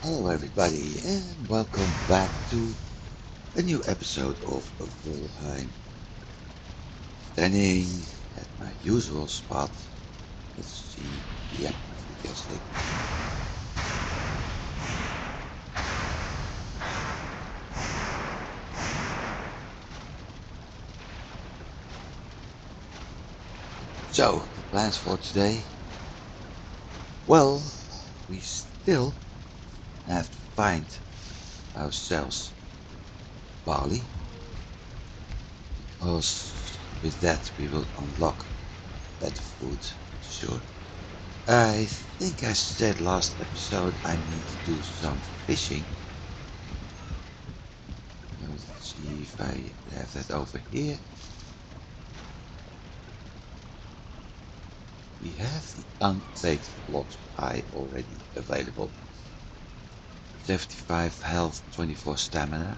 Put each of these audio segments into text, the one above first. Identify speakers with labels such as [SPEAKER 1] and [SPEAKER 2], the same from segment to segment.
[SPEAKER 1] Hello everybody and welcome back to a new episode of Valheim. Standing at my usual spot. Let's see. Yeah, I think I'll stick. So, the plans for today. Well, we still have to find ourselves barley. Because with that we will unlock better food, sure. I think I said last episode I need to do some fishing. Let's see if I have that over here. We have the unbaked block pie already available. 75 health, 24 stamina.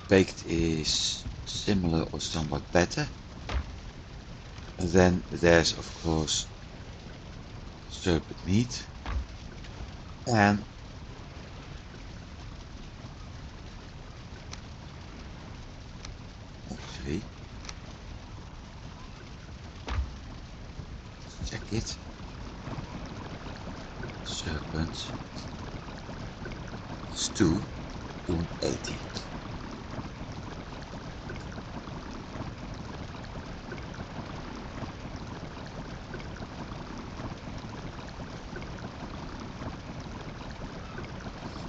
[SPEAKER 1] Baked is similar or somewhat better. And then there's of course serpent meat. And actually, let's check it. Serpent stew doing 80.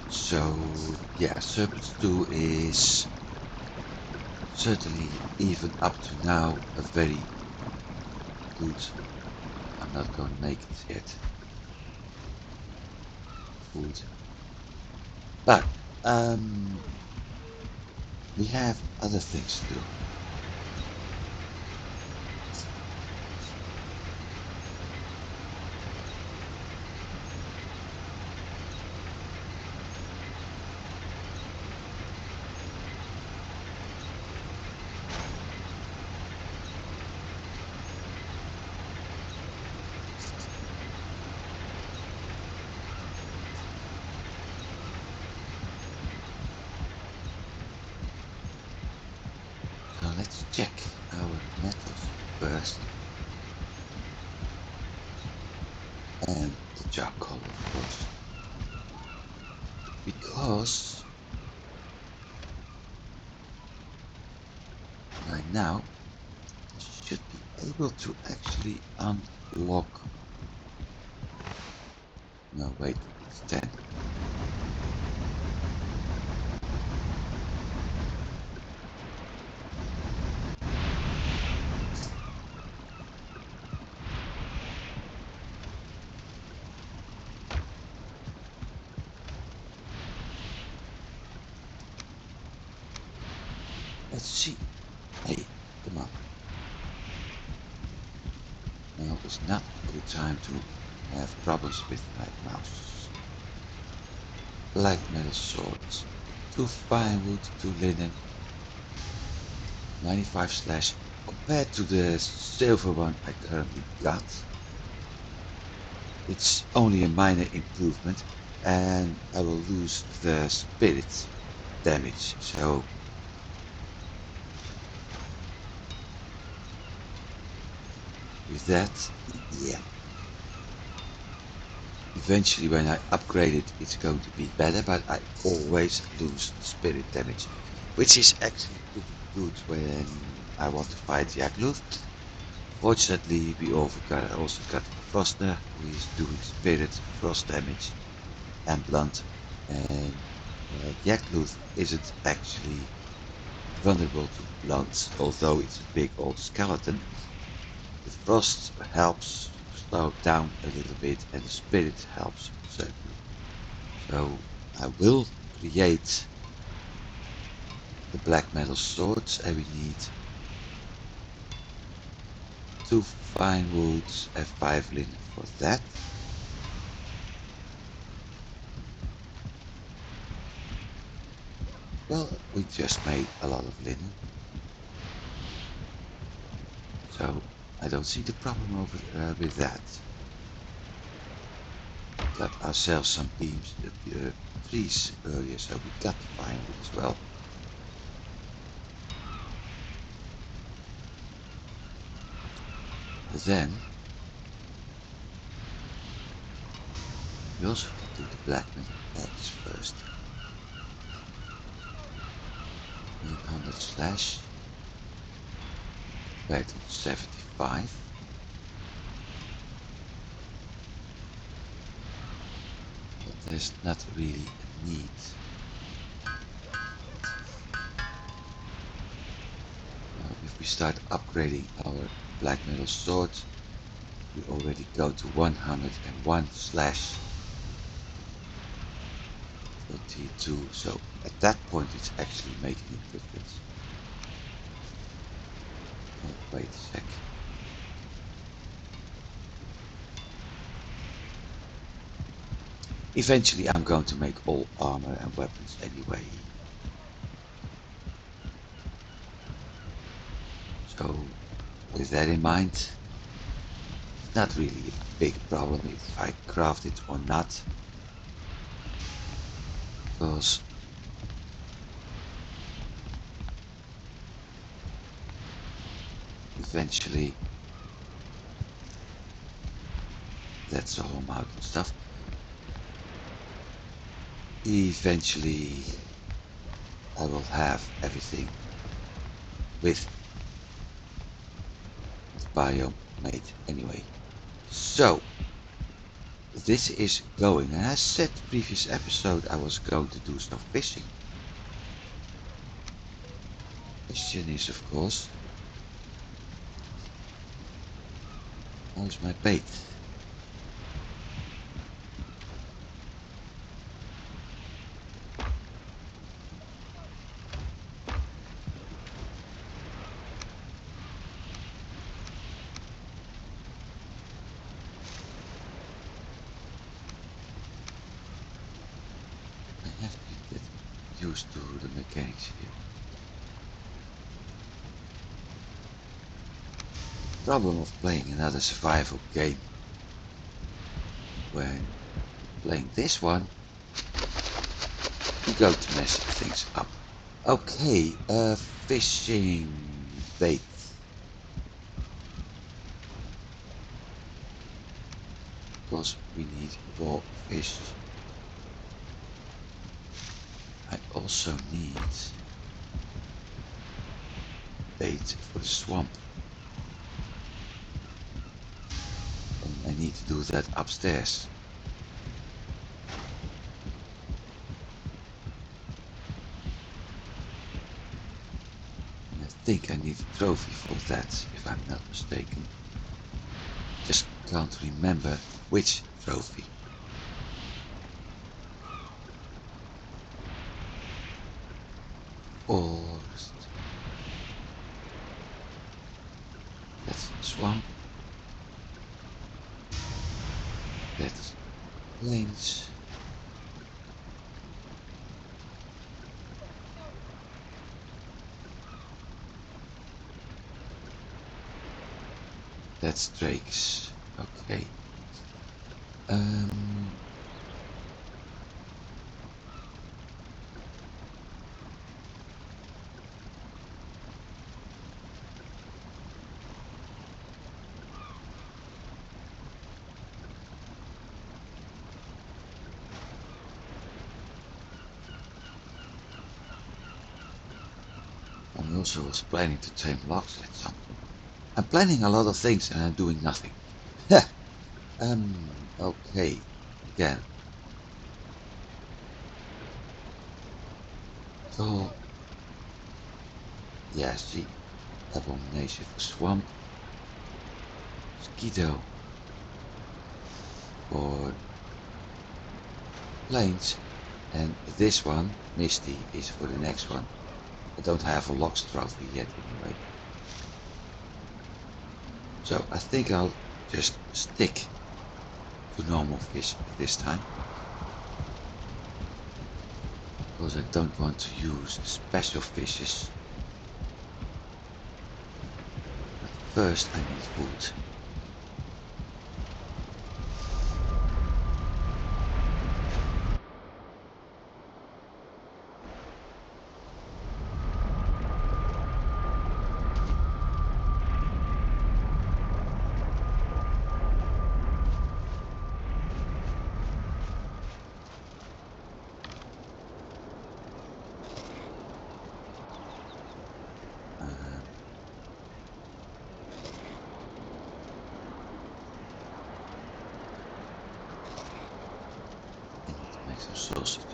[SPEAKER 1] So yeah, serpent stew is certainly even up to now a very good. I'm not going to make it yet. Food. But we have other things to do. So let's check our metals first. And the charcoal, of course. Because right now I should be able to actually unlock. No, wait, it's 10. Let's see. Hey, come on. Now is not a good time to have problems with my mouse. Black metal swords. 2 firewood, 2 linen. 95 slash. Compared to the silver one I currently got, it's only a minor improvement and I will lose the spirit damage, so with that, yeah. Eventually when I upgrade it, it's going to be better, but I always lose spirit damage, which is actually pretty good when I want to fight Yakluth. Fortunately, we also got Frostner, who is doing spirit frost damage and blunt, and Yakluth isn't actually vulnerable to blunt, although it's a big old skeleton. The frost helps slow it down a little bit, and the spirit helps certainly. So I will create the black metal swords, and we need 2 fine woods and 5 linen for that. Well, we just made a lot of linen, so I don't see the problem with that. got ourselves some beams that freeze earlier, so we got the firewood as well. Then we also can do the black metal axe first. 100 slash compared to 75. But there's not really a need. Now, if we start upgrading our black metal sword, we already go to 101 slash for tier 2, so at that point it's actually making a difference. Oh, wait a sec. Eventually I'm going to make all armor and weapons anyway. So with that in mind, it's not really a big problem if I craft it or not. Because eventually that's the whole amount of stuff. Eventually I will have everything with the biome made anyway. So this is going, and I said the previous episode I was going to do some fishing. Question is, of course, how's my bait? I have to get used to the mechanics here. The problem of playing another survival game when playing this one, you go to mess things up. Okay, fishing bait. Because we need raw fish. I also need bait for the swamp. And I need to do that upstairs. And I think I need a trophy for that, if I'm not mistaken. Just can't remember which trophy. Forest. That's the swamp. That's plains. That's drakes. Okay. I also was planning to tame logs at some point. I'm planning a lot of things and I'm doing nothing. Okay. Again. So, yeah, see, abomination for swamp, mosquito for plains, and this one, Misty, is for the next one. I don't have a logs trophy yet anyway. So I think I'll just stick to normal fish this time. Because I don't want to use special fishes. But first I need food. sausages.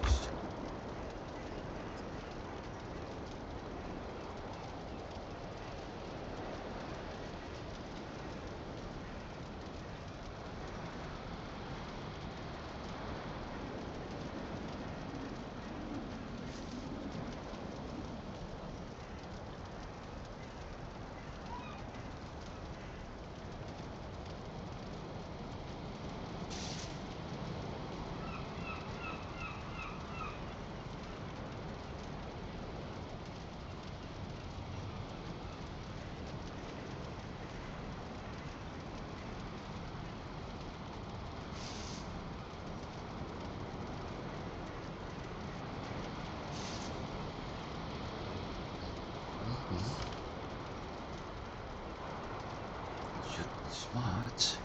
[SPEAKER 1] Should be smart.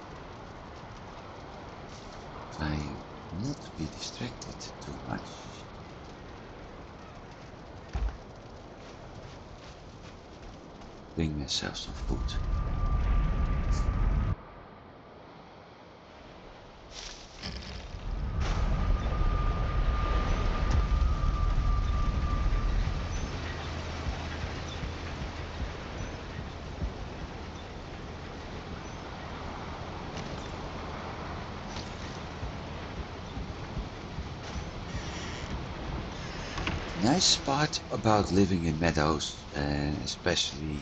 [SPEAKER 1] Try not to be distracted too much. Bring myself some food. The nice part about living in meadows, and especially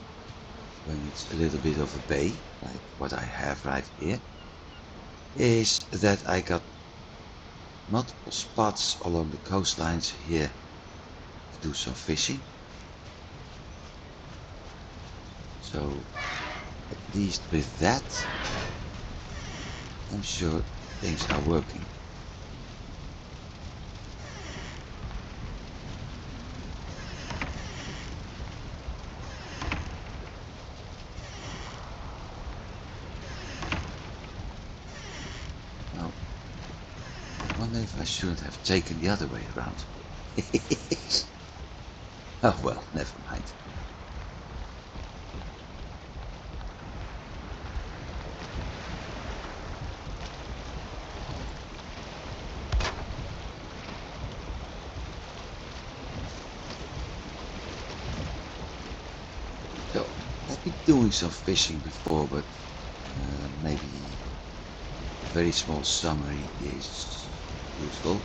[SPEAKER 1] when it's a little bit of a bay, like what I have right here, is that I got multiple spots along the coastlines here to do some fishing. So at least with that, I'm sure things are working. Now, I wonder if I shouldn't have taken the other way around. Oh well, never mind. So, I've been doing some fishing before, but maybe a very small summary is useful.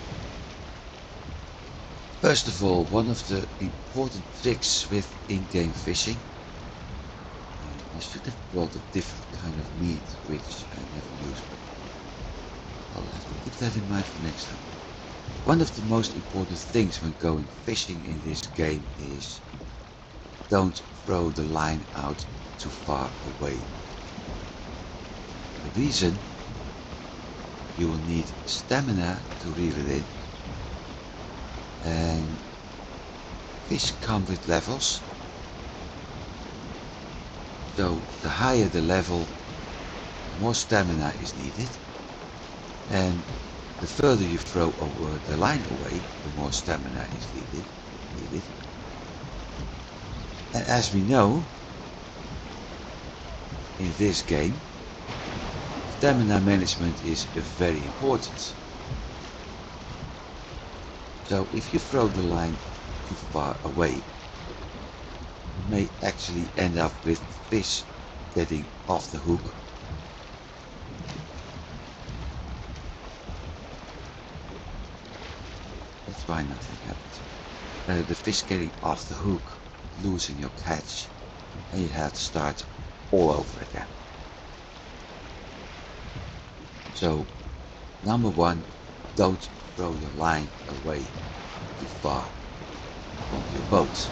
[SPEAKER 1] First of all, one of the important tricks with in-game fishing, I should have brought a different kind of meat which I never use, but I'll have to keep that in mind for next time. One of the most important things when going fishing in this game is don't throw the line out too far away. The reason, you will need stamina to reel it in, and fish come with levels, so the higher the level, the more stamina is needed, and the further you throw the line away, the more stamina is needed. And as we know, in this game, stamina management is very important. So if you throw the line too far away, you may actually end up with fish getting off the hook. That's why nothing happens. The fish getting off the hook, losing your catch, and you have to start all over again. So, number one, don't throw your line away too far from your boat,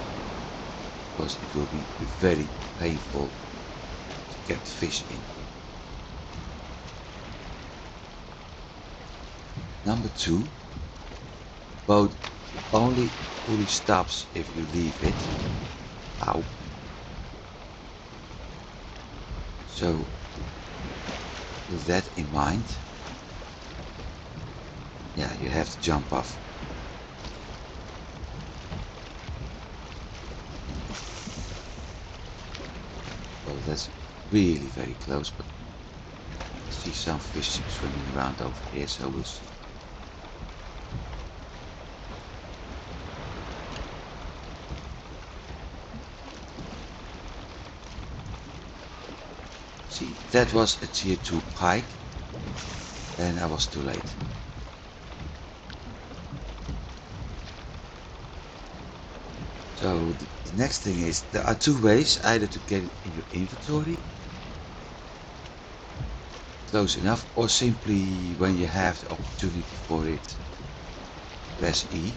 [SPEAKER 1] because it will be very painful to get fish in. Number two, boat only fully stops if you leave it. Ow. So, with that in mind, yeah, you have to jump off. Well, that's really very close, but I see some fish swimming around over here, so we'll see. See, that was a tier 2 pike, and I was too late. So the next thing is, there are two ways, either to get it in your inventory, close enough, or simply when you have the opportunity for it, press E.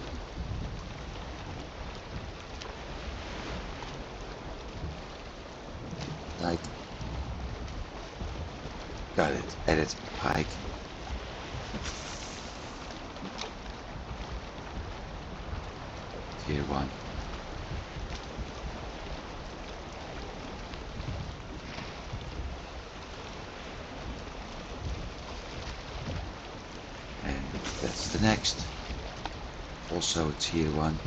[SPEAKER 1] Like, got it, added pike. Tier 1. And that's the next. Also a tier 1.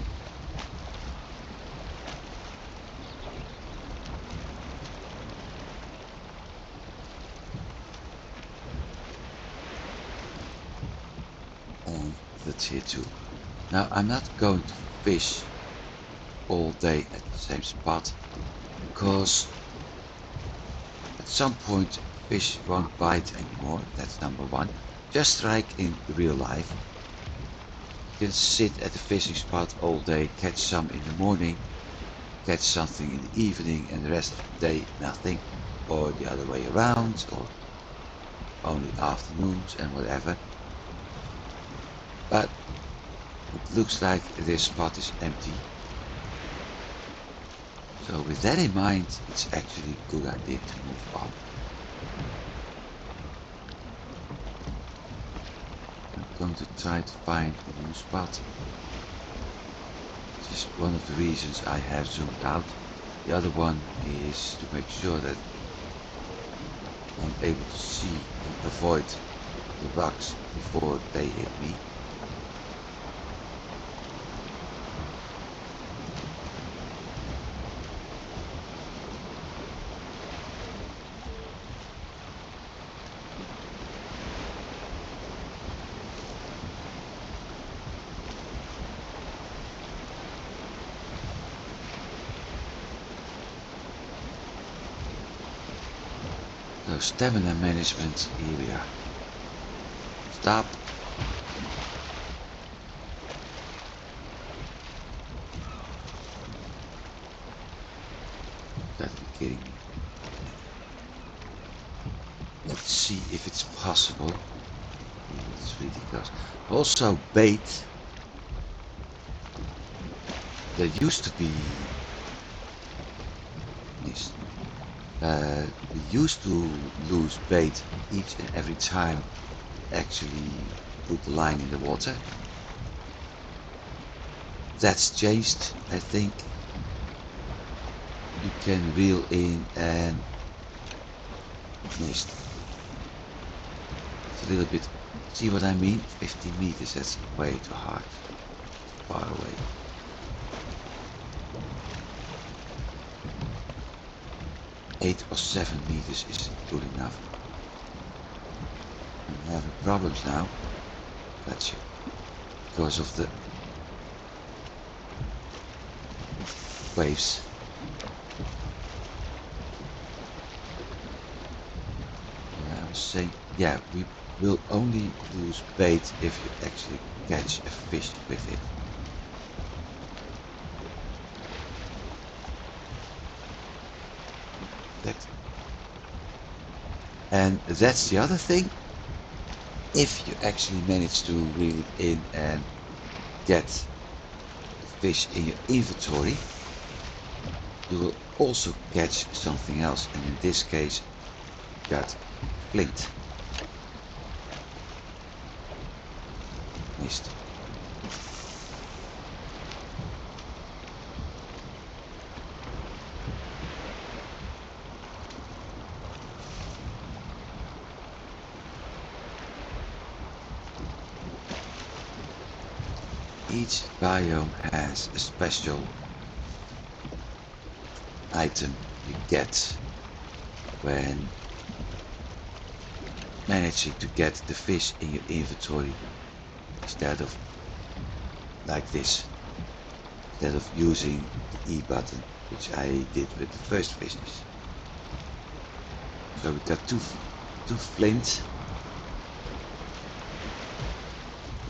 [SPEAKER 1] And the tier 2. Now I'm not going to fish all day at the same spot, because at some point fish won't bite anymore. That's number one. Just like in real life, you can sit at the fishing spot all day, catch some in the morning, catch something in the evening, and the rest of the day nothing, or the other way around, or only afternoons and whatever. But it looks like this spot is empty. So with that in mind, it's actually a good idea to move on. I'm going to try to find a new spot. This is one of the reasons I have zoomed out. The other one is to make sure that I'm able to see and avoid the rocks before they hit me. So stamina management area. Stop. Gotta be kidding me. Let's see if it's possible. It's really close. Also bait. There used to be this. We used to lose bait each and every time we actually put the line in the water. That's changed, I think. You can reel in and missed. It's a little bit, see what I mean? 50 meters, that's way too hard. Far away. Eight or 7 meters is good enough. I'm having problems now. Gotcha. Because of the waves. Yeah, I was saying, yeah, we will only lose bait if you actually catch a fish with it. And that's the other thing. If you actually manage to reel it in and get fish in your inventory, you will also catch something else, and in this case got flint. Missed. Each biome has a special item you get when managing to get the fish in your inventory instead of like this, instead of using the E button, which I did with the first business. So we got two flint,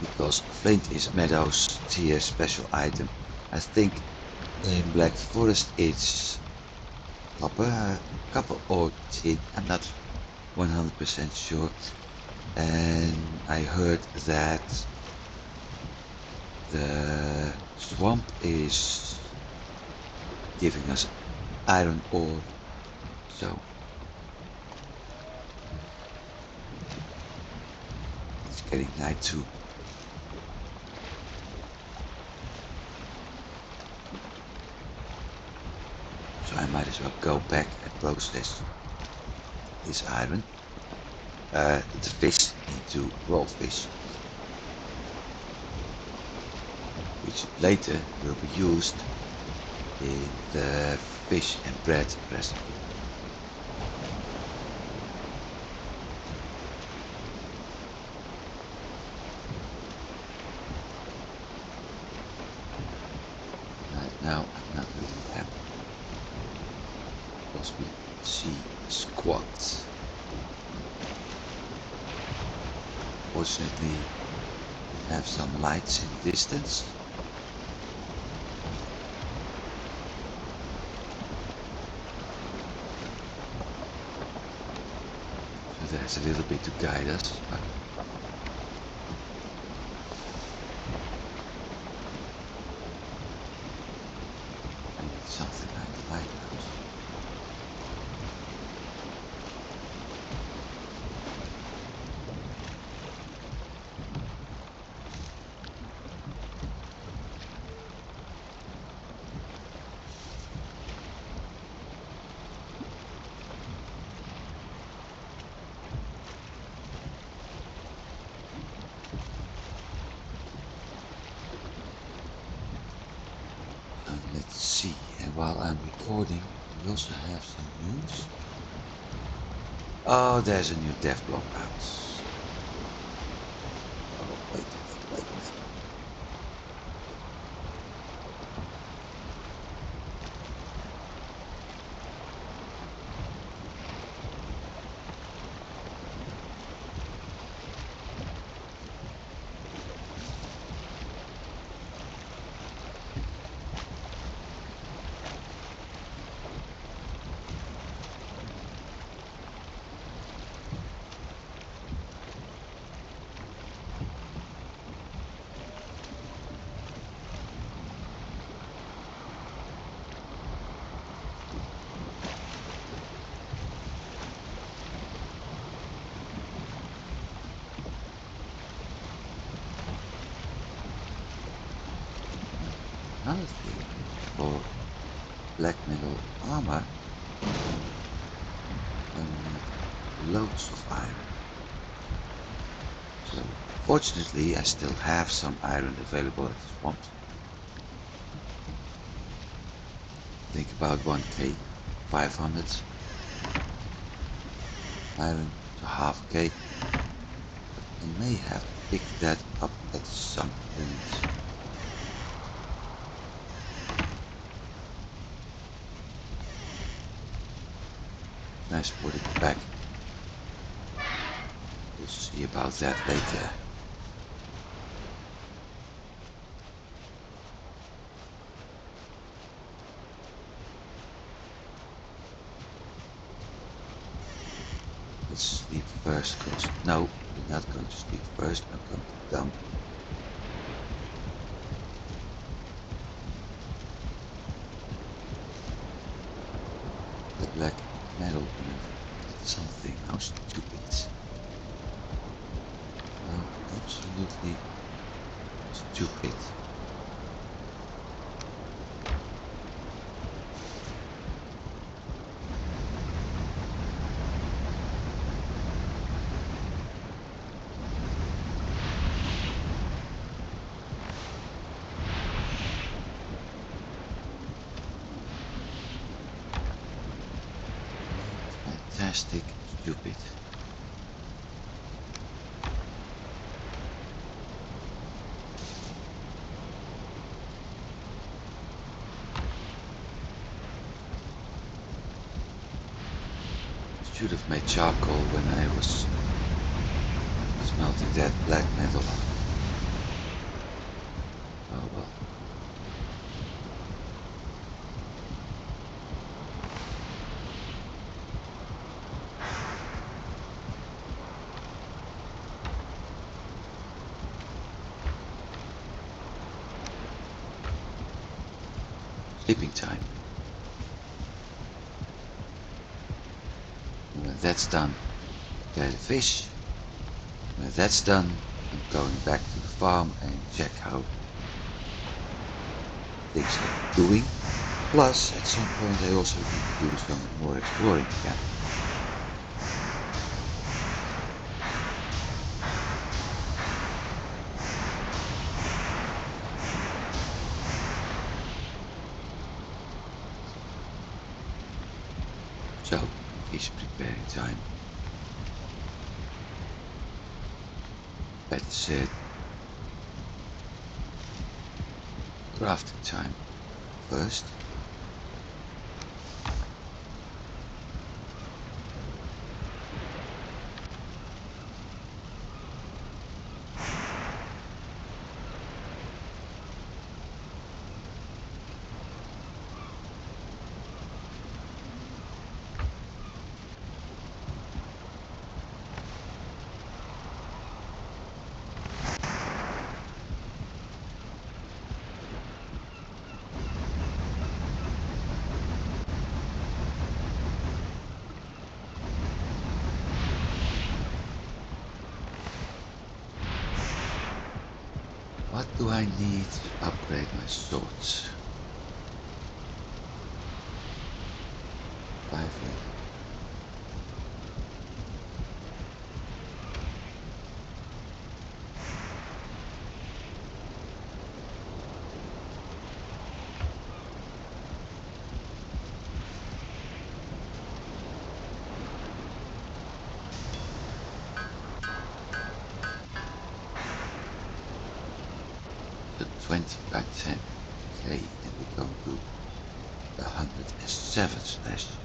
[SPEAKER 1] because flint is Meadow's tier special item. I think in Black Forest it's copper or tin. I'm not 100% sure. And I heard that the swamp is giving us iron ore, so it's getting night too. So I might as well go back and process this iron, the fish, into raw fish, which later will be used in the fish and bread recipe. Right now I'm not really happy because we see squats. Fortunately, we have some lights in the distance. So there's a little bit to guide us, but I need something like a lighthouse. Let's see, and while I'm recording, we also have some news. Oh, there's a new dev block out. Oh, wait. Another thing, for black metal armor, I need loads of iron. So, fortunately, I still have some iron available at the swamps. Think about 1k, 500 iron to half a k. I may have to pick that up at some point. Nice, put it back. We'll see about that later. Let's sleep first, cause no, we're not going to sleep first. I'm going to dump. The black metal did something now stupid. Oh, absolutely stupid. Fantastic stupid. Should have made charcoal when I was smelting that black metal out. Oh well. Sleeping time. And when that's done, get the fish. When that's done, I'm going back to the farm and check how things are doing. Plus, at some point I also need to do some more exploring again. So, fish preparing time. Better said, crafting time first. What do I need to upgrade my swords? 5 So 20 by 10. Okay, and we're going to 107 slash.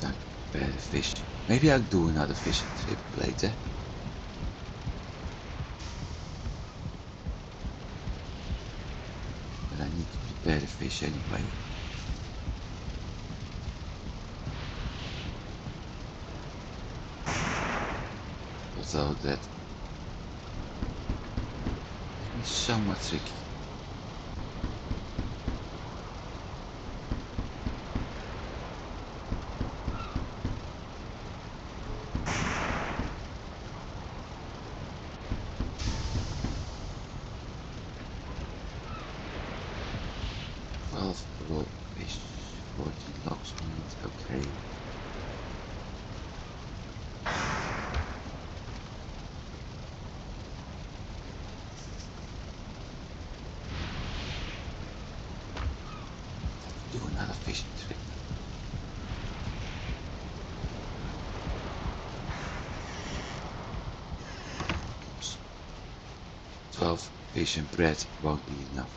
[SPEAKER 1] Time to prepare the fish. Maybe I'll do another fishing trip later. But I need to prepare the fish anyway. Although that is somewhat tricky. Raw fish, 14 logs meat, okay. Do another fishing trip. 12 fish and bread won't be enough.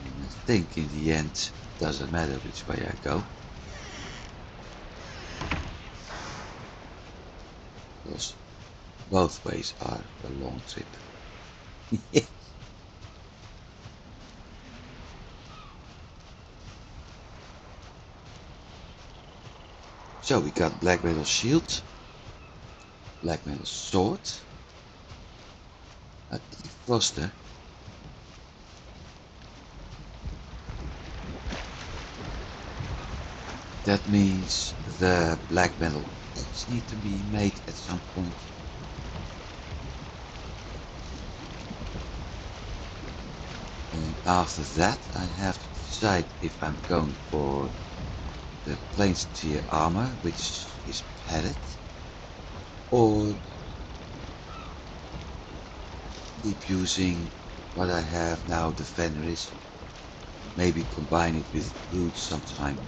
[SPEAKER 1] And I think in the end, it doesn't matter which way I go. Because both ways are a long trip. So we got black metal shield, black metal sword, a defroster, that means the black metal boots need to be made at some point. And after that I have to decide if I'm going for the plains tier armor, which is padded, or keep using what I have now, the Fenris, maybe combine it with root sometime.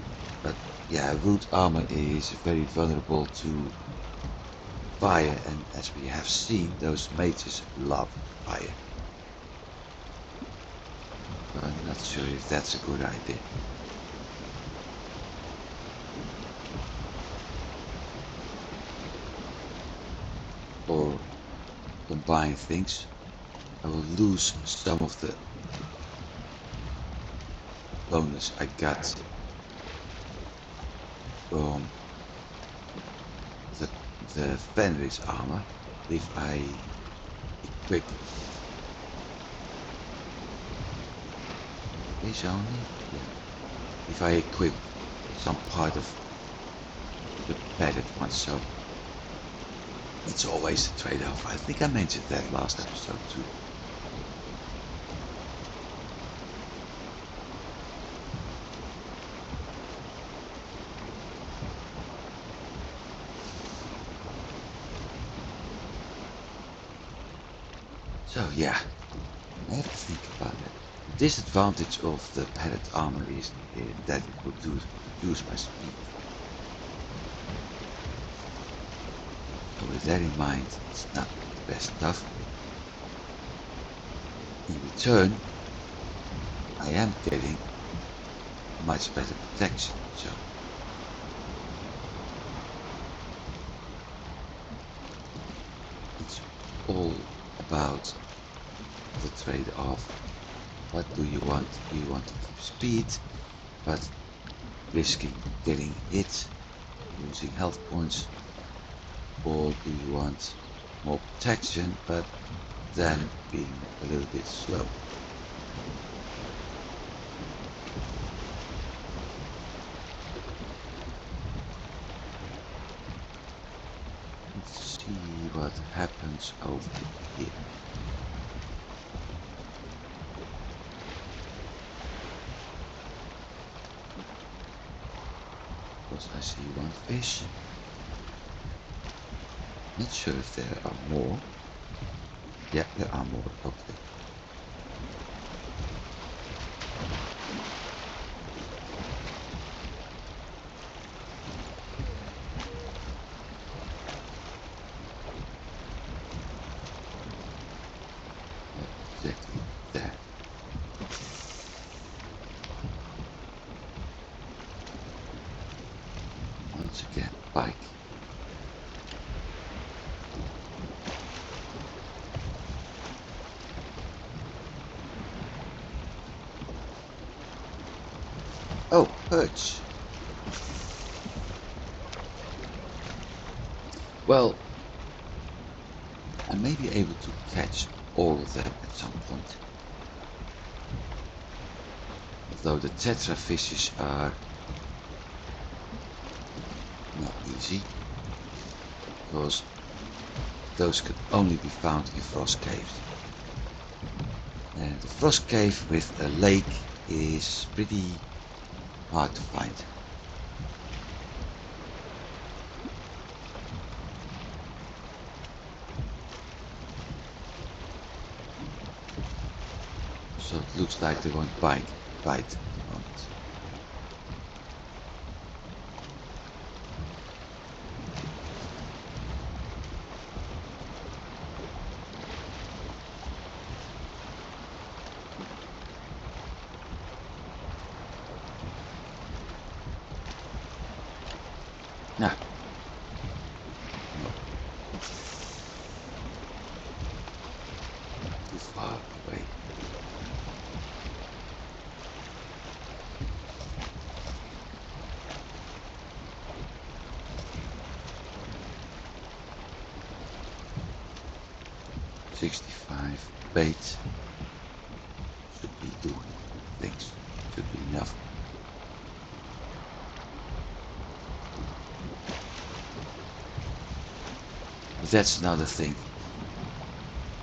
[SPEAKER 1] But yeah, root armor is very vulnerable to fire, and as we have seen, those mages love fire. So I'm not sure if that's a good idea. Or combine things. I will lose some of the bonus I got from the Fenris armor if I equip this only. Yeah. If I equip some part of the padded one, so it's always a trade-off. I think I mentioned that last episode too. So yeah, I have to think about it. The disadvantage of the padded armor is that it will reduce my speed. So with that in mind, it's not the best stuff. In return, I am getting much better protection, so it's all about the trade-off. What do you want? Do you want to keep speed, but risking getting hit, losing health points? Or do you want more protection, but then being a little bit slow? Let's see what happens over here. Because I see one fish. Not sure if there are more. Yeah, there are more. Okay. Exactly there. Once again, bike. Oh, perch. Well, I may be able to catch all of them at some point. Although the tetra fishes are not easy, because those can only be found in frost caves. And the frost cave with a lake is pretty hard to find. So it looks like they won't bite at the moment. Nah. No. Too far away. $65 bait should be doing things. Should be enough. But that's another thing.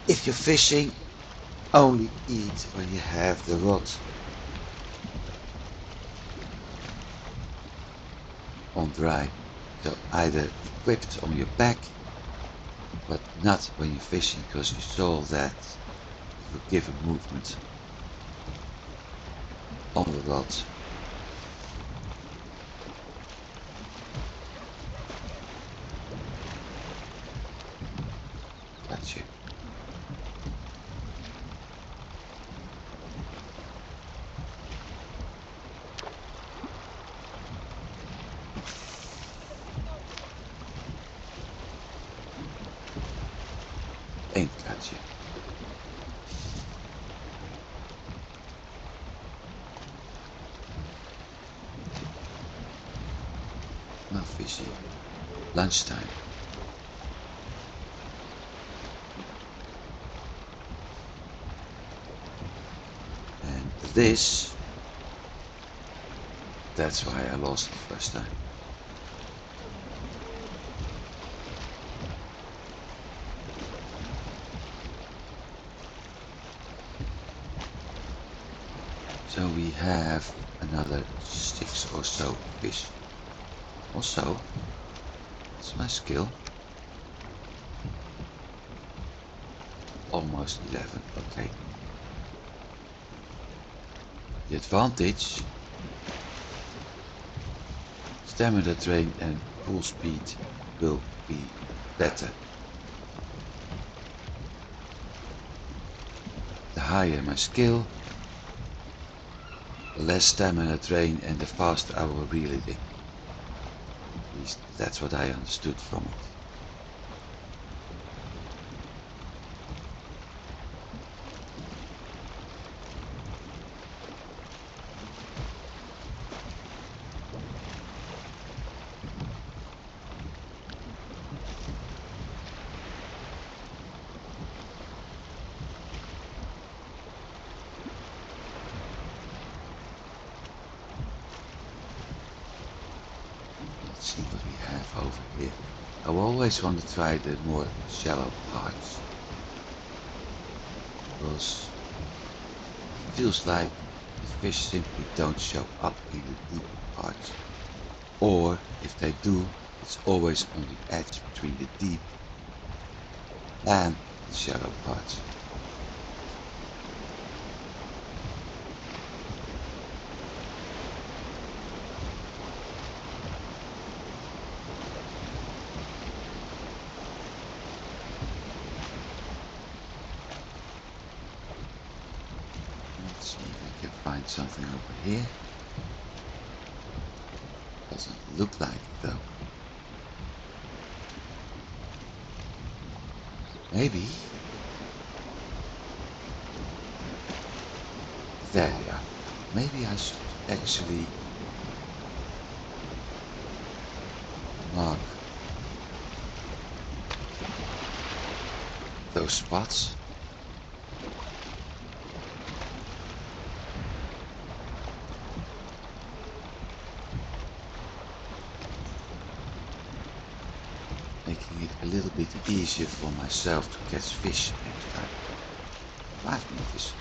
[SPEAKER 1] If you're fishing, only eat when you have the rod. on dry. So either equip it on your back, but not when you're fishing, because you saw that it will give a movement on the rod. Gotcha. Ain't gotcha. Not fishy. Lunchtime. And this, that's why I lost the first time. So we have another 6 or so fish. Also, it's my skill. Almost 11, okay. The advantage, stamina drain and pull speed will be better. The higher my skill, the less stamina drain and the faster I will reel it in. At least that's what I understood from it. Let's see what we have over here. I always want to try the more shallow parts, because it feels like the fish simply don't show up in the deep parts, or if they do, it's always on the edge between the deep and the shallow parts. Let's see if I can find something over here. Doesn't look like it though. Maybe. There you are. Maybe I should actually mark those spots. Making it a little bit easier for myself to catch fish next time. 5 meters.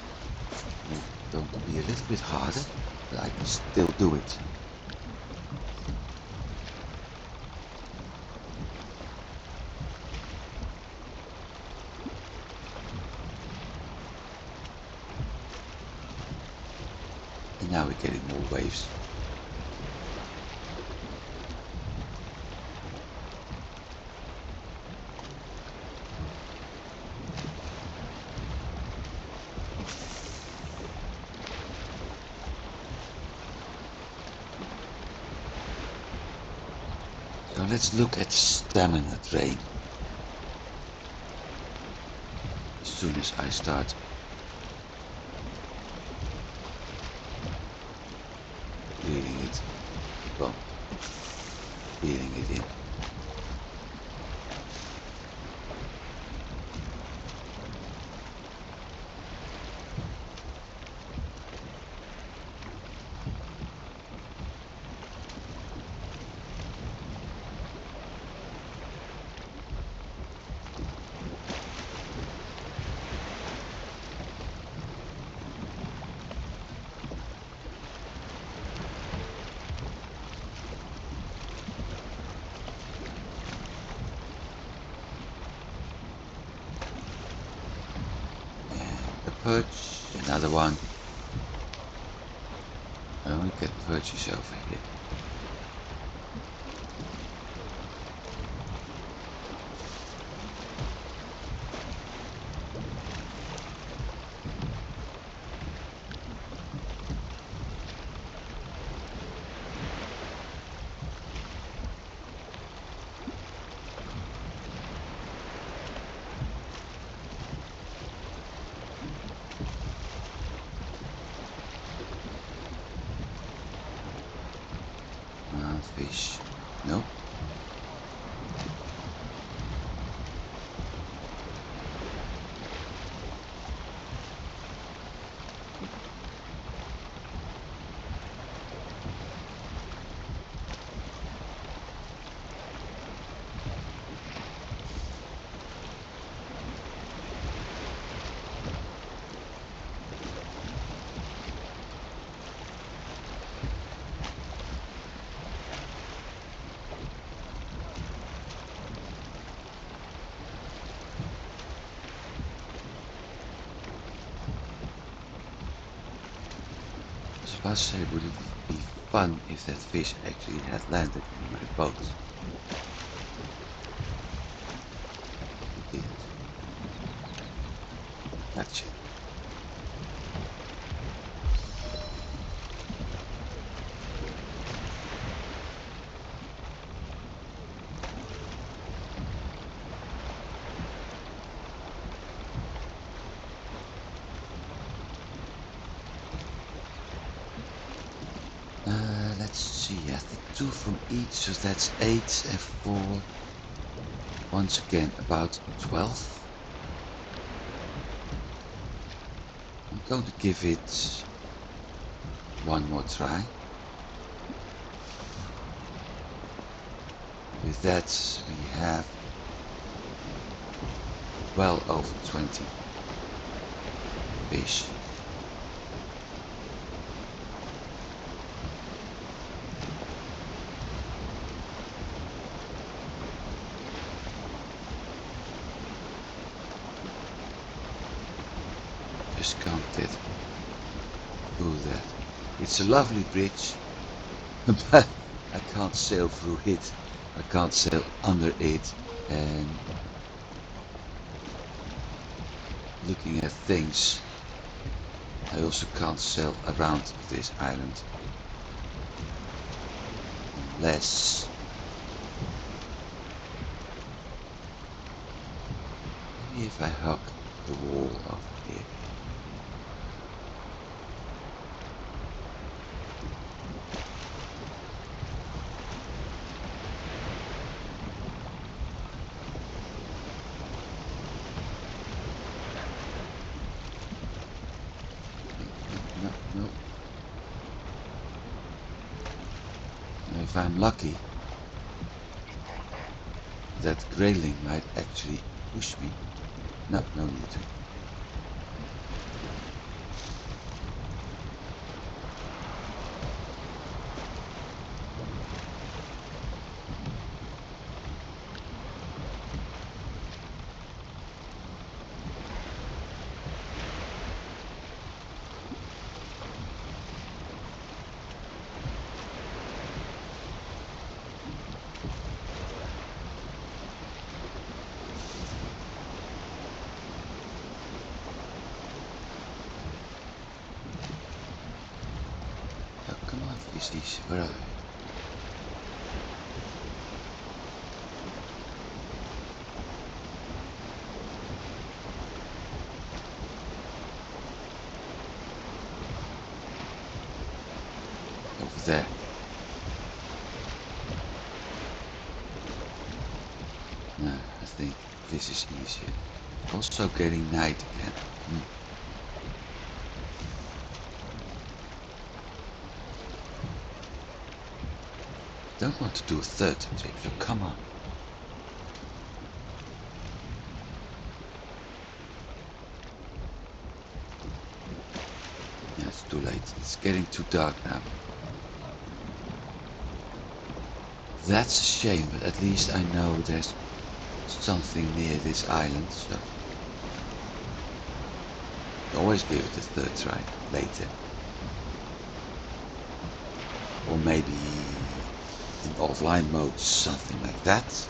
[SPEAKER 1] Going to be a little bit harder, but I can still do it. And now we're getting more waves. So let's look at stamina drain. As soon as I start reeling it, well, reeling it in. perch, another one. I only get perches over here. Fish. Nope. I was say, would it be fun if that fish actually had landed in my boat? It didn't. Gotcha. Let's see, I have 2 from each, so that's 8 and 4. Once again, about 12. I'm going to give it one more try. With that, we have well over 20 fish. Just can't get through that. It's a lovely bridge, but I can't sail through it. I can't sail under it, and looking at things, I also can't sail around this island unless maybe if I hug the wall over here. No. If I'm lucky, that grayling might actually push me. No, no need to. Come on, fishies, where are they? Over there. No, I think this is easier. Also getting night again. Don't want to do a third trip, so come on. Yeah, it's too late. It's getting too dark now. That's a shame, but at least I know there's something near this island, so Always give it a third try later. Or maybe in offline mode, something like that.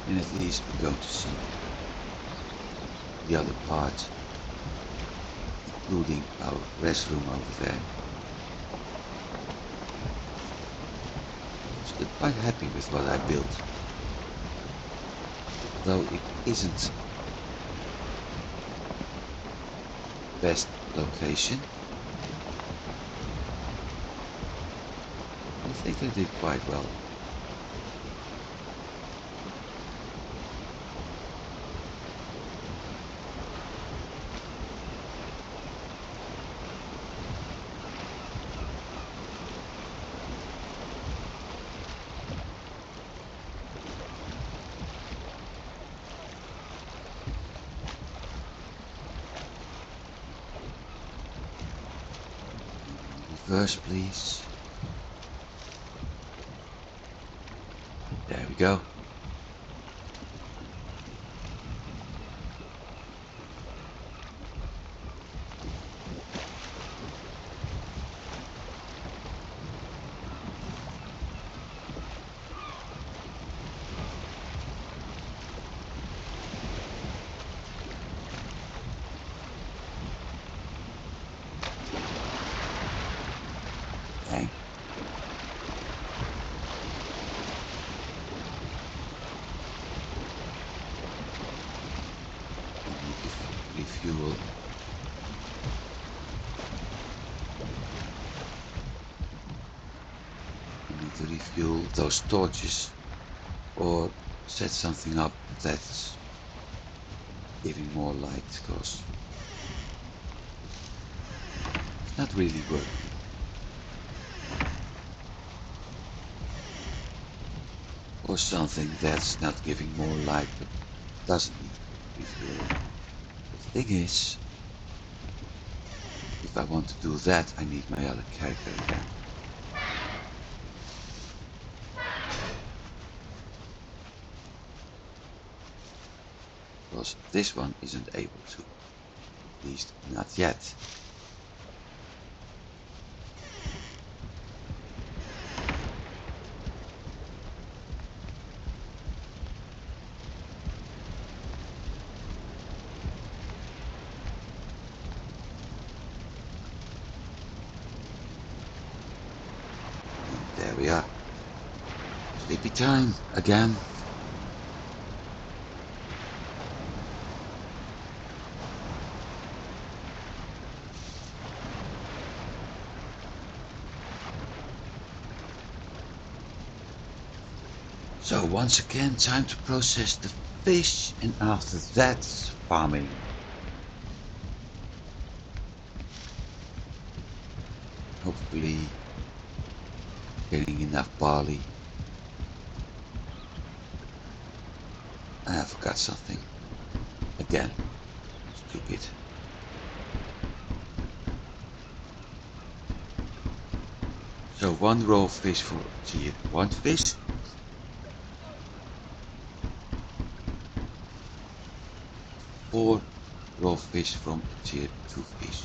[SPEAKER 1] And at least we're going to see the other part, including our restroom over there. I'm still quite happy with what I built. Though it isn't the best location, I think I did quite well. Reverse, please. There we go. Dang. Refuel. We need to refuel those torches or set something up that's giving more light, because it's not really working. Or something that's not giving more light but doesn't need refuel. The thing is, if I want to do that, I need my other character again. Because this one isn't able to. At least not yet. And there we are. Sleepy time again. So once again, time to process the fish, and after that, farming. Hopefully getting enough barley. I forgot something. Again. Stupid. So 1 raw fish for tier 1 fish. 4 raw fish from tier 2 fish.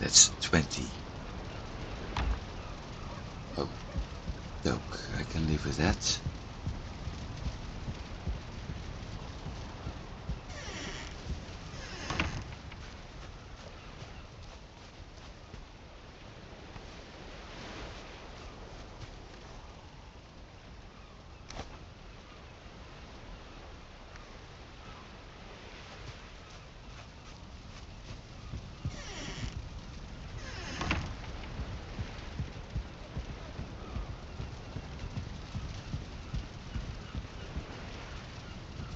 [SPEAKER 1] That's 20. Oh, doke, I can live with that.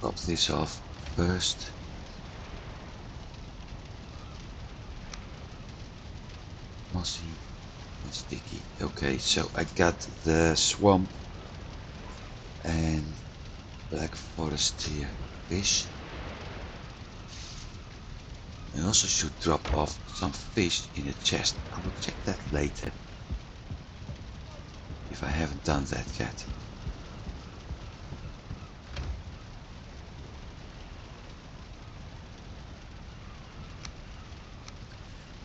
[SPEAKER 1] Drop this off first. Mossy and sticky. Okay, so I got the swamp and black forest tier fish. I also should drop off some fish in a chest. I will check that later, if I haven't done that yet.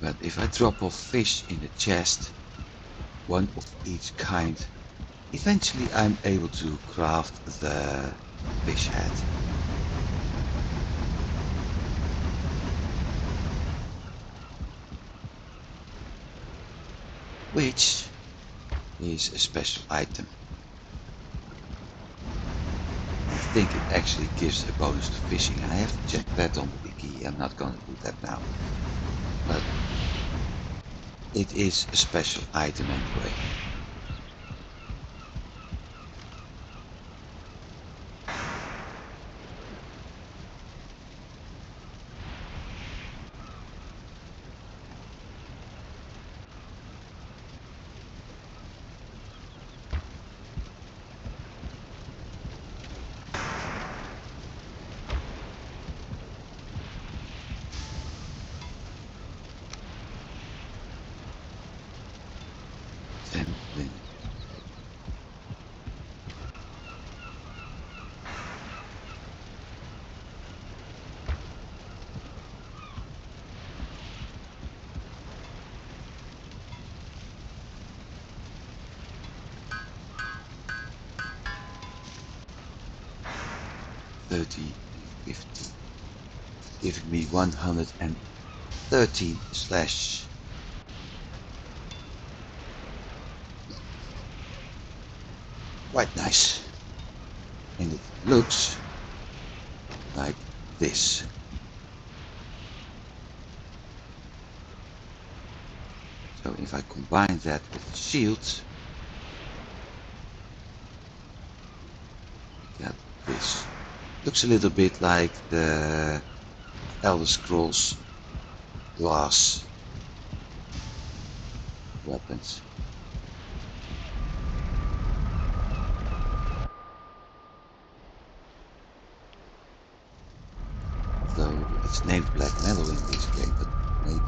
[SPEAKER 1] But if I drop off fish in a chest, one of each kind, eventually I'm able to craft the fish head. Which is a special item. I think it actually gives a bonus to fishing. I have to check that on the wiki. I'm not going to do that now. But it is a special item anyway. Linen. $30.50, giving me 113 slash. Quite nice. And it looks like this. So if I combine that with the shield, I got this. Looks a little bit like the Elder Scrolls glass weapons. Though it's named black metal in this game, but maybe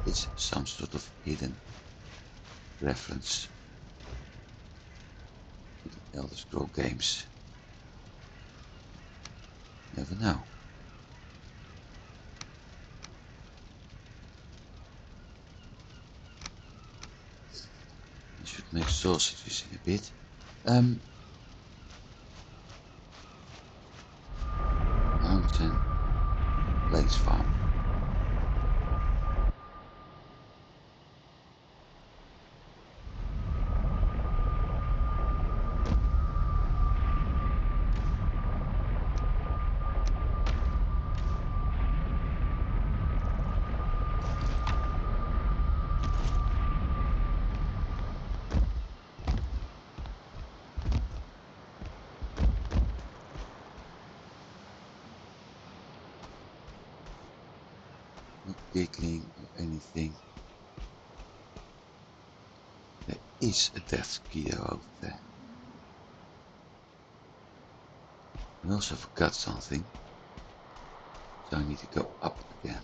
[SPEAKER 1] it's some sort of hidden reference to the Elder Scroll games. Never know. I should make sausages in a bit. Mountain Plains Farm. Not giggling or anything. There is a death gear over there. I also forgot something, so I need to go up again.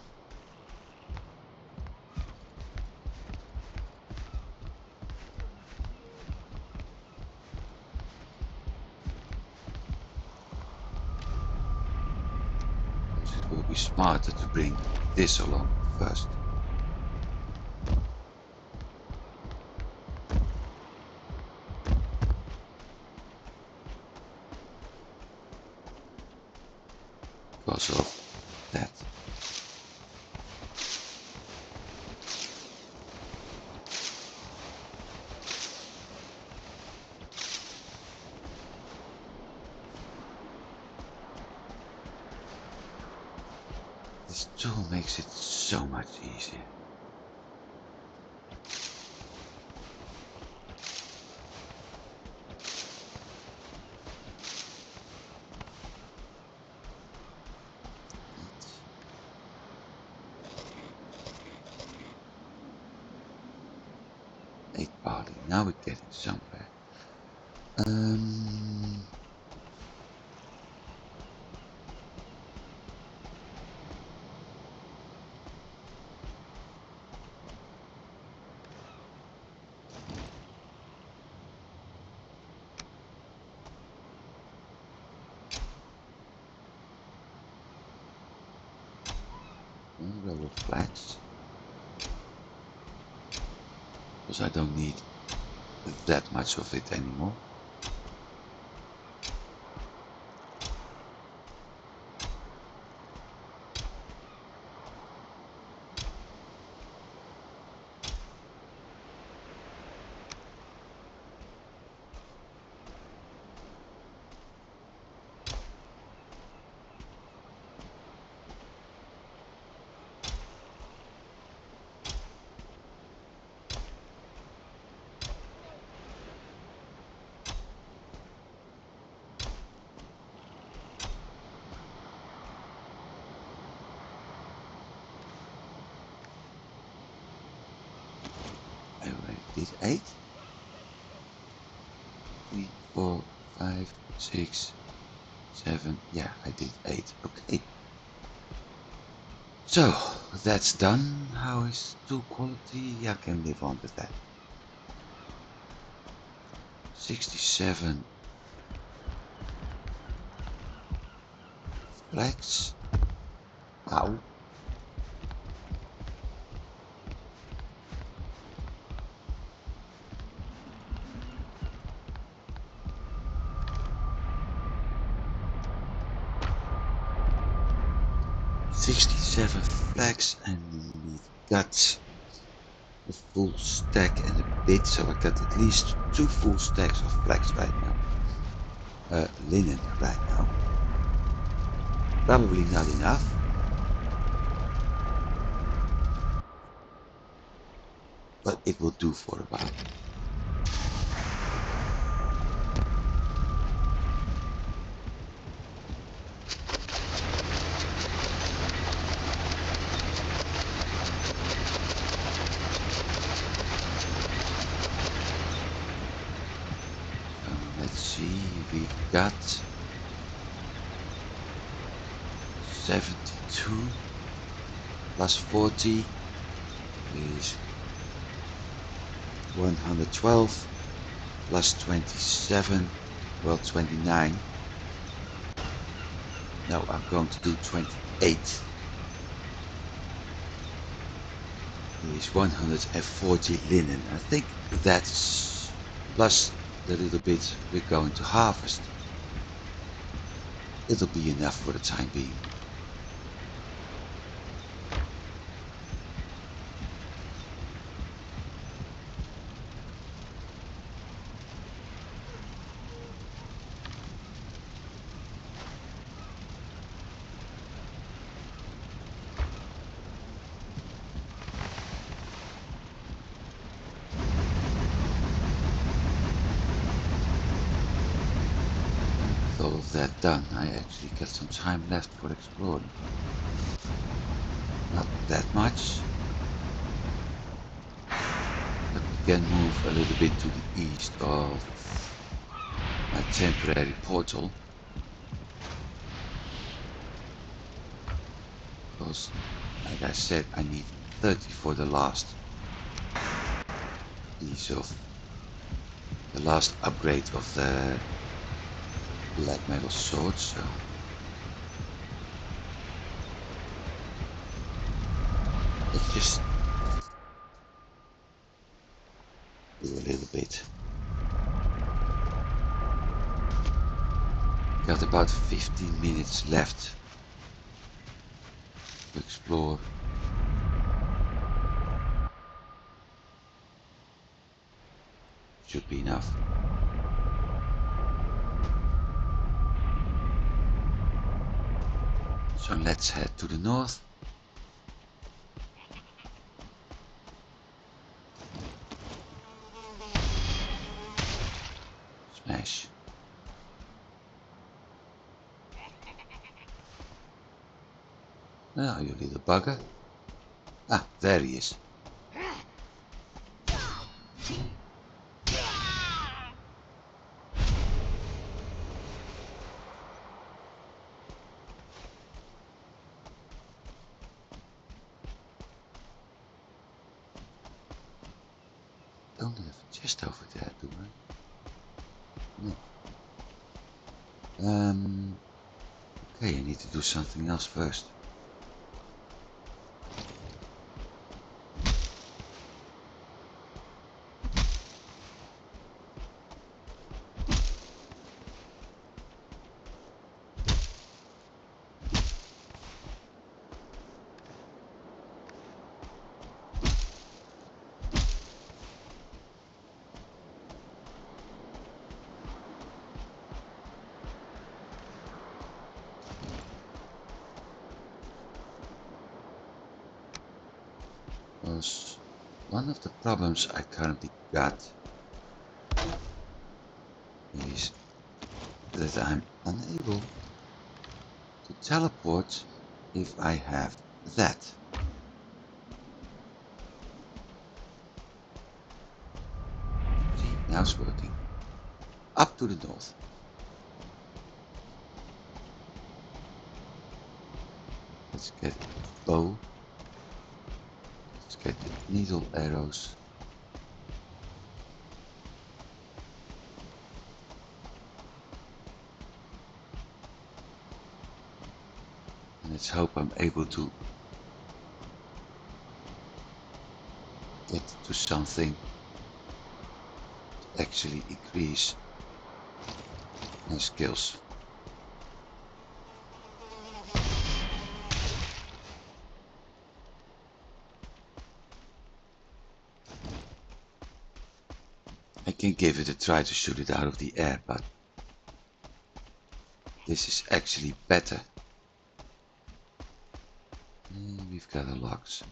[SPEAKER 1] Because it will be smarter to bring this along first. Because of that. This tool makes it so much easier. Eight barley. Now we're getting somewhere. row of flags. Because I don't need that much of it anymore. I already did 8. 3, 4, 5, 6, 7. Yeah, I did 8. Okay. So, that's done. How is tool quality? I can live on with that. 67 flags. Ow. 67 flags, and we got a full stack and a bit, so I got at least 2 full stacks of flags right now. Linen right now. Probably not enough. But it will do for a while. So let's see, we've got 72 plus 40 is 112 plus 27, well 29. No, I'm going to do 28. Is 140 linen. I think that's plus the little bit we're going to harvest. It'll be enough for the time being. With all of that done, I actually got some time left for exploring. Not that much, but we can move a little bit to the east of my temporary portal. Because, like I said, I need 30 for the last piece of the last upgrade of the black metal sword, so let's just do a little bit. Got about 15 minutes left to explore. Should be enough. So let's head to the north. Smash. Oh, you little bugger. Ah, there he is. Don't have a chest over there, do I? No. Okay, I need to do something else first. Because one of the problems I currently got is that I'm unable to teleport if I have that. See, now it's working. Up to the north. Let's get a bow. Let's get the needle arrows. And let's hope I'm able to get to something to actually increase my skills. I can give it a try to shoot it out of the air, but this is actually better. And we've got a logs.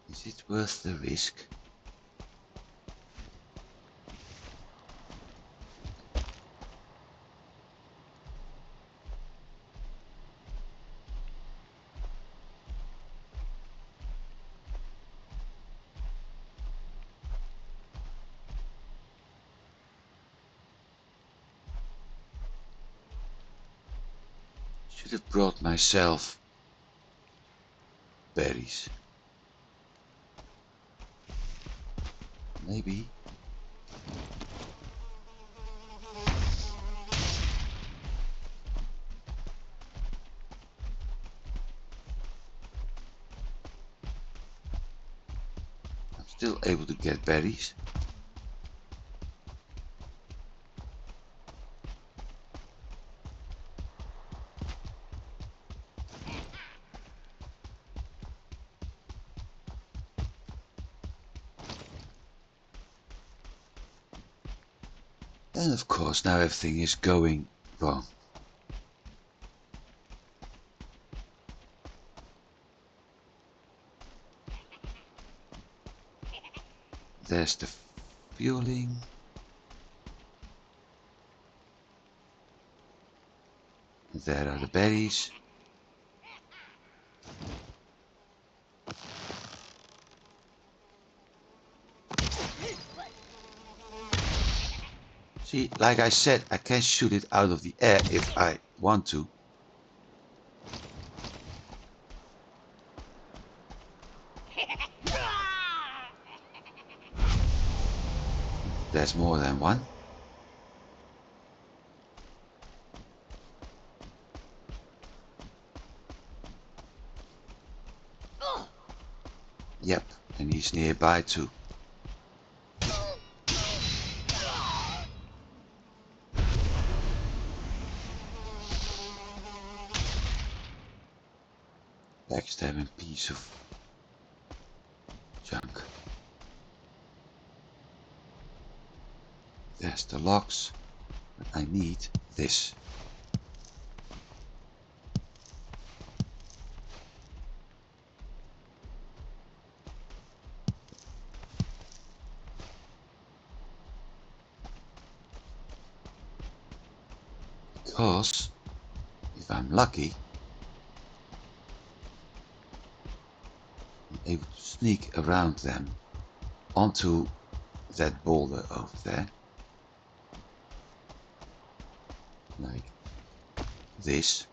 [SPEAKER 1] Is it worth the risk? Should have brought myself berries. Maybe. I'm still able to get berries. And of course now everything is going wrong. There's the fueling. There are the berries. See, like I said, I can shoot it out of the air if I want to. There's more than one. Yep, and he's nearby too. Backstabbing piece of junk. There's the logs. But I need this. Because if I'm lucky, I'm able to sneak around them onto that boulder over there. Like this.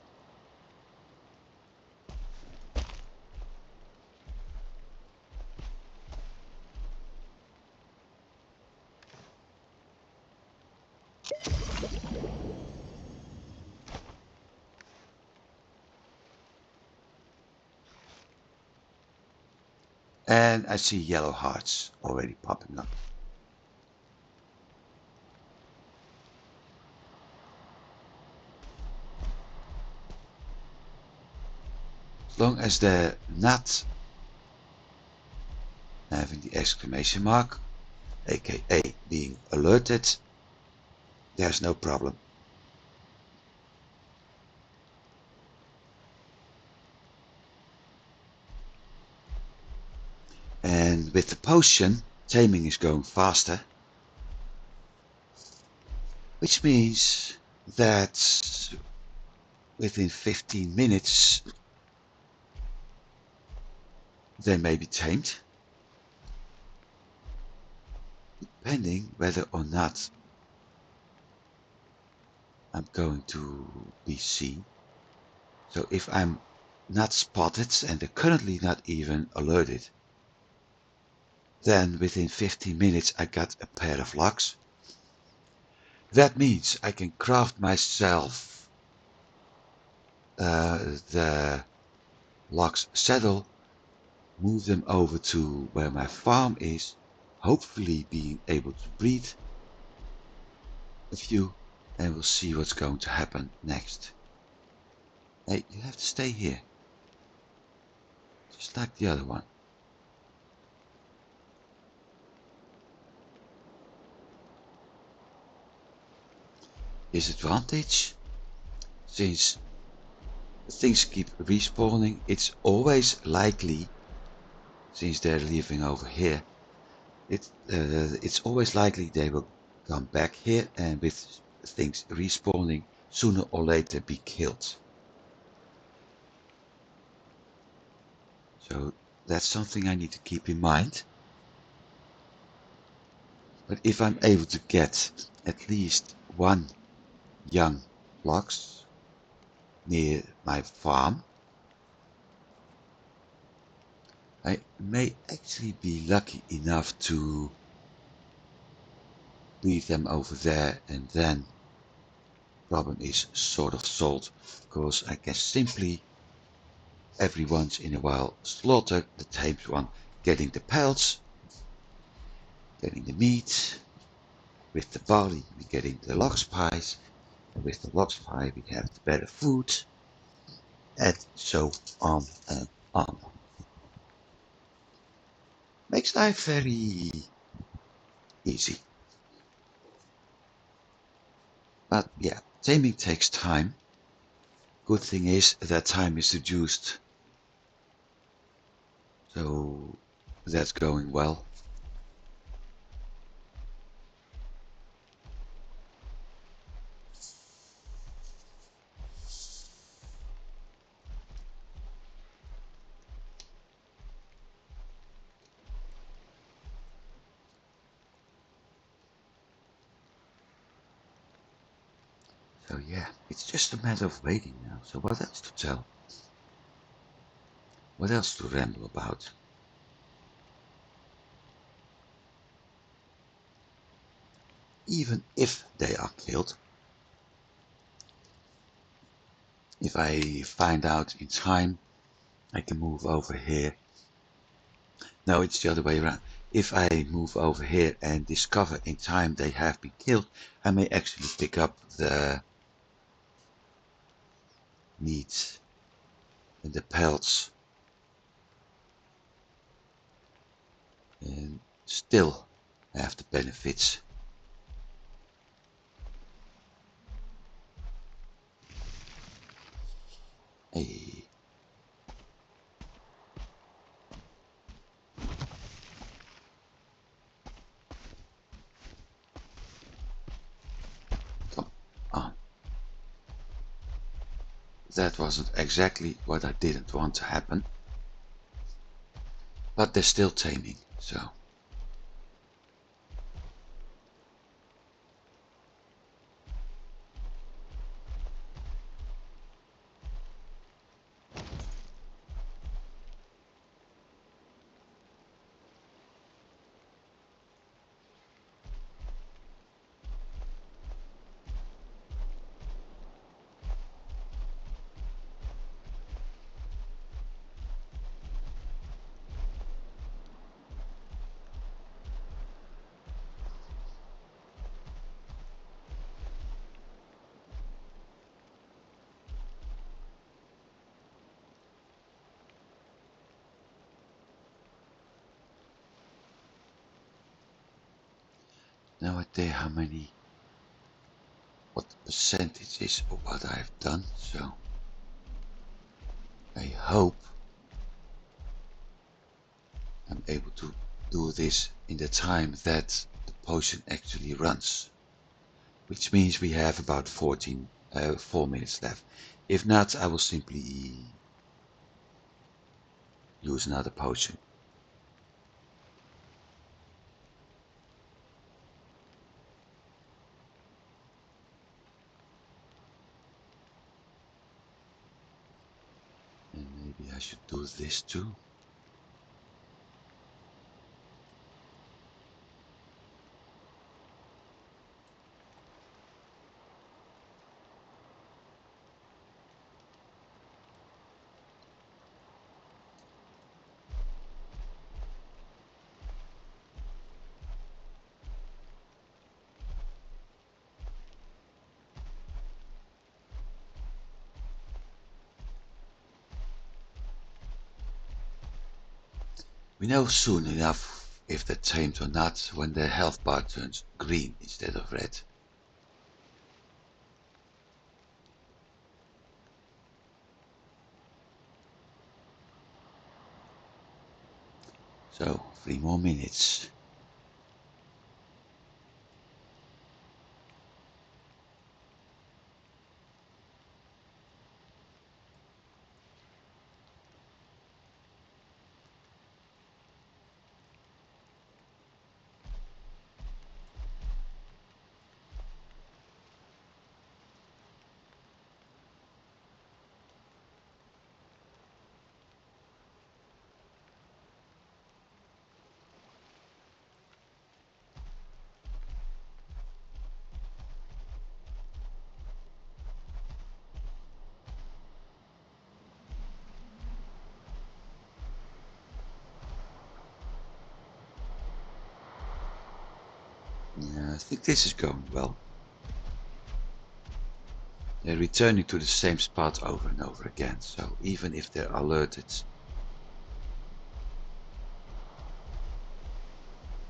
[SPEAKER 1] And I see yellow hearts already popping up. As long as they're not having the exclamation mark, aka being alerted, there's no problem. And with the potion, taming is going faster, which means that within 15 minutes they may be tamed, depending whether or not I'm going to be seen. So if I'm not spotted and they're currently not even alerted, then within 15 minutes I got a pair of locks. That means I can craft myself the locks saddle, move them over to where my farm is, hopefully being able to breed a few, and we'll see what's going to happen next. Hey, you have to stay here, just like the other one. Disadvantage, since things keep respawning, it's always likely, since they're leaving over here, it's always likely they will come back here and with things respawning sooner or later be killed. So that's something I need to keep in mind. But if I'm able to get at least one young lox near my farm, I may actually be lucky enough to leave them over there, and then problem is sort of solved, because I can simply every once in a while slaughter the tamed one, getting the pelts, getting the meat. With the barley we're getting the lox pies, and with the lox pie we have the better food, and so on and on. Makes life very easy. But yeah, taming takes time. Good thing is that time is reduced, so that's going well. So yeah, it's just a matter of waiting now. So what else to tell? What else to ramble about? Even if they are killed, if I find out in time, I can move over here. No, it's the other way around. If I move over here and discover in time they have been killed, I may actually pick up the meat and the pelts and still have the benefits. Hey. Come on. That wasn't exactly what I didn't want to happen. But they're still taming, so. No idea how many, what the percentage is of what I've done, so I hope I'm able to do this in the time that the potion actually runs, which means we have about 4 minutes left. If not, I will simply use another potion. And maybe I should do this too. We know soon enough if they're tamed or not when their health bar turns green instead of red. So, 3 more minutes. Yeah, I think this is going well. They're returning to the same spot over and over again, so even if they're alerted,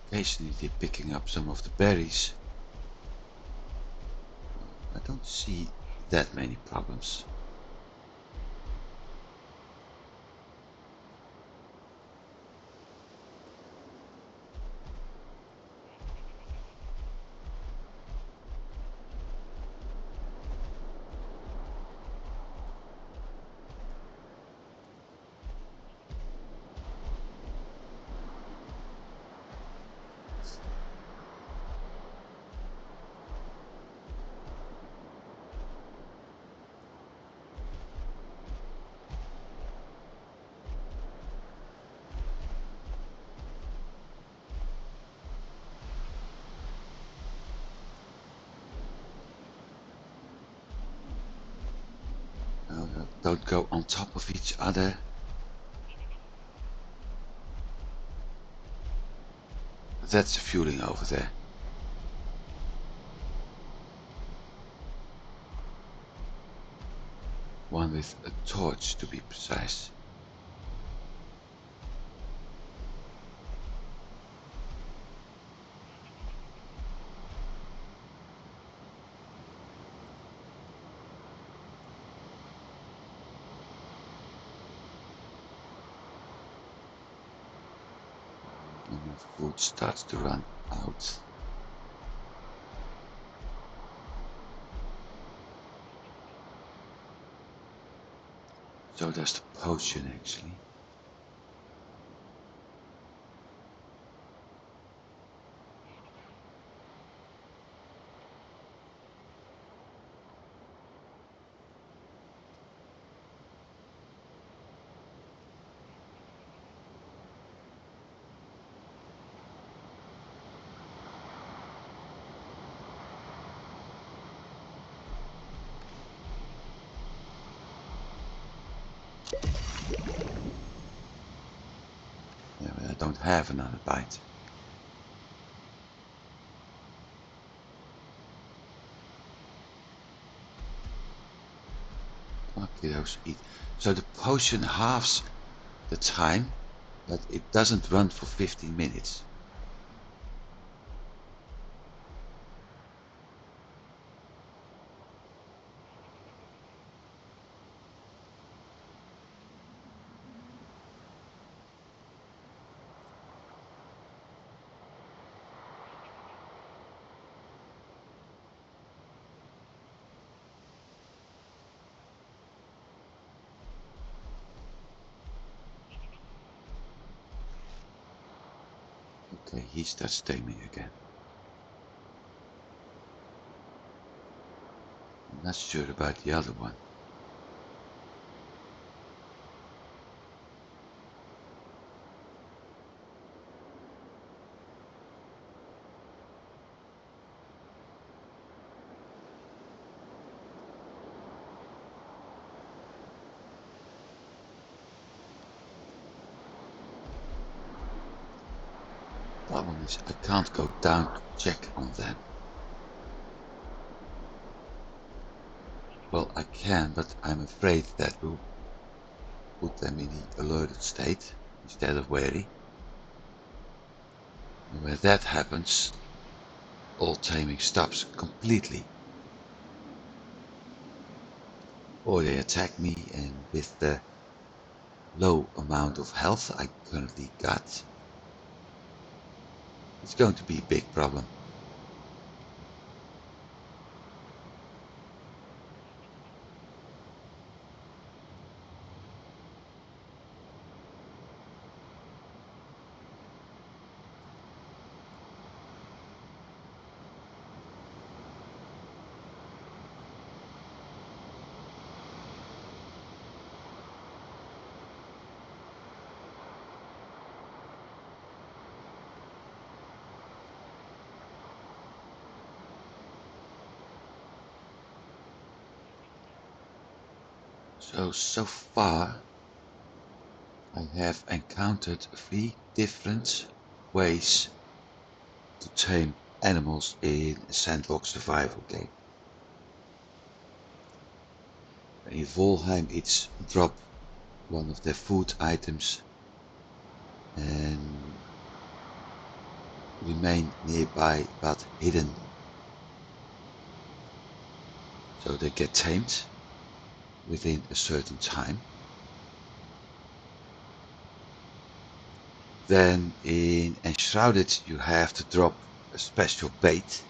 [SPEAKER 1] occasionally they're picking up some of the berries. I don't see that many problems. No, don't go on top of each other. That's a Fuling over there. One with a torch, to be precise. And my food starts to run out. So does the potion, actually. Yeah, but I don't have another bite. Okay, those eat. So the potion halves the time, but it doesn't run for 15 minutes. Okay, he starts taming again. I'm not sure about the other one. Problem is, I can't go down to check on them. Well, I can, but I'm afraid that will put them in the alerted state instead of wary. And when that happens, all taming stops completely. Or they attack me, and with the low amount of health I currently got, it's going to be a big problem. So far I have encountered 3 different ways to tame animals in a sandbox survival game. In Valheim it's drop one of their food items and remain nearby but hidden. So they get tamed within a certain time. Then in Enshrouded you have to drop a special bait,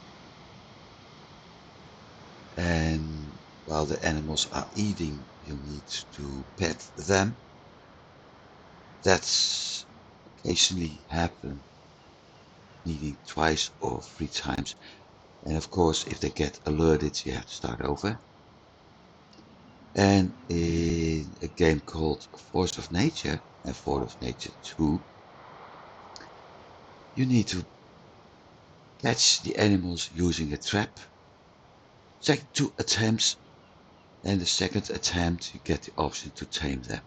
[SPEAKER 1] and while the animals are eating you need to pet them. That's occasionally happen, needing twice or 3 times, and of course if they get alerted you have to start over. And in a game called Force of Nature and Force of Nature 2, you need to catch the animals using a trap. Take 2 attempts, and the second attempt you get the option to tame them.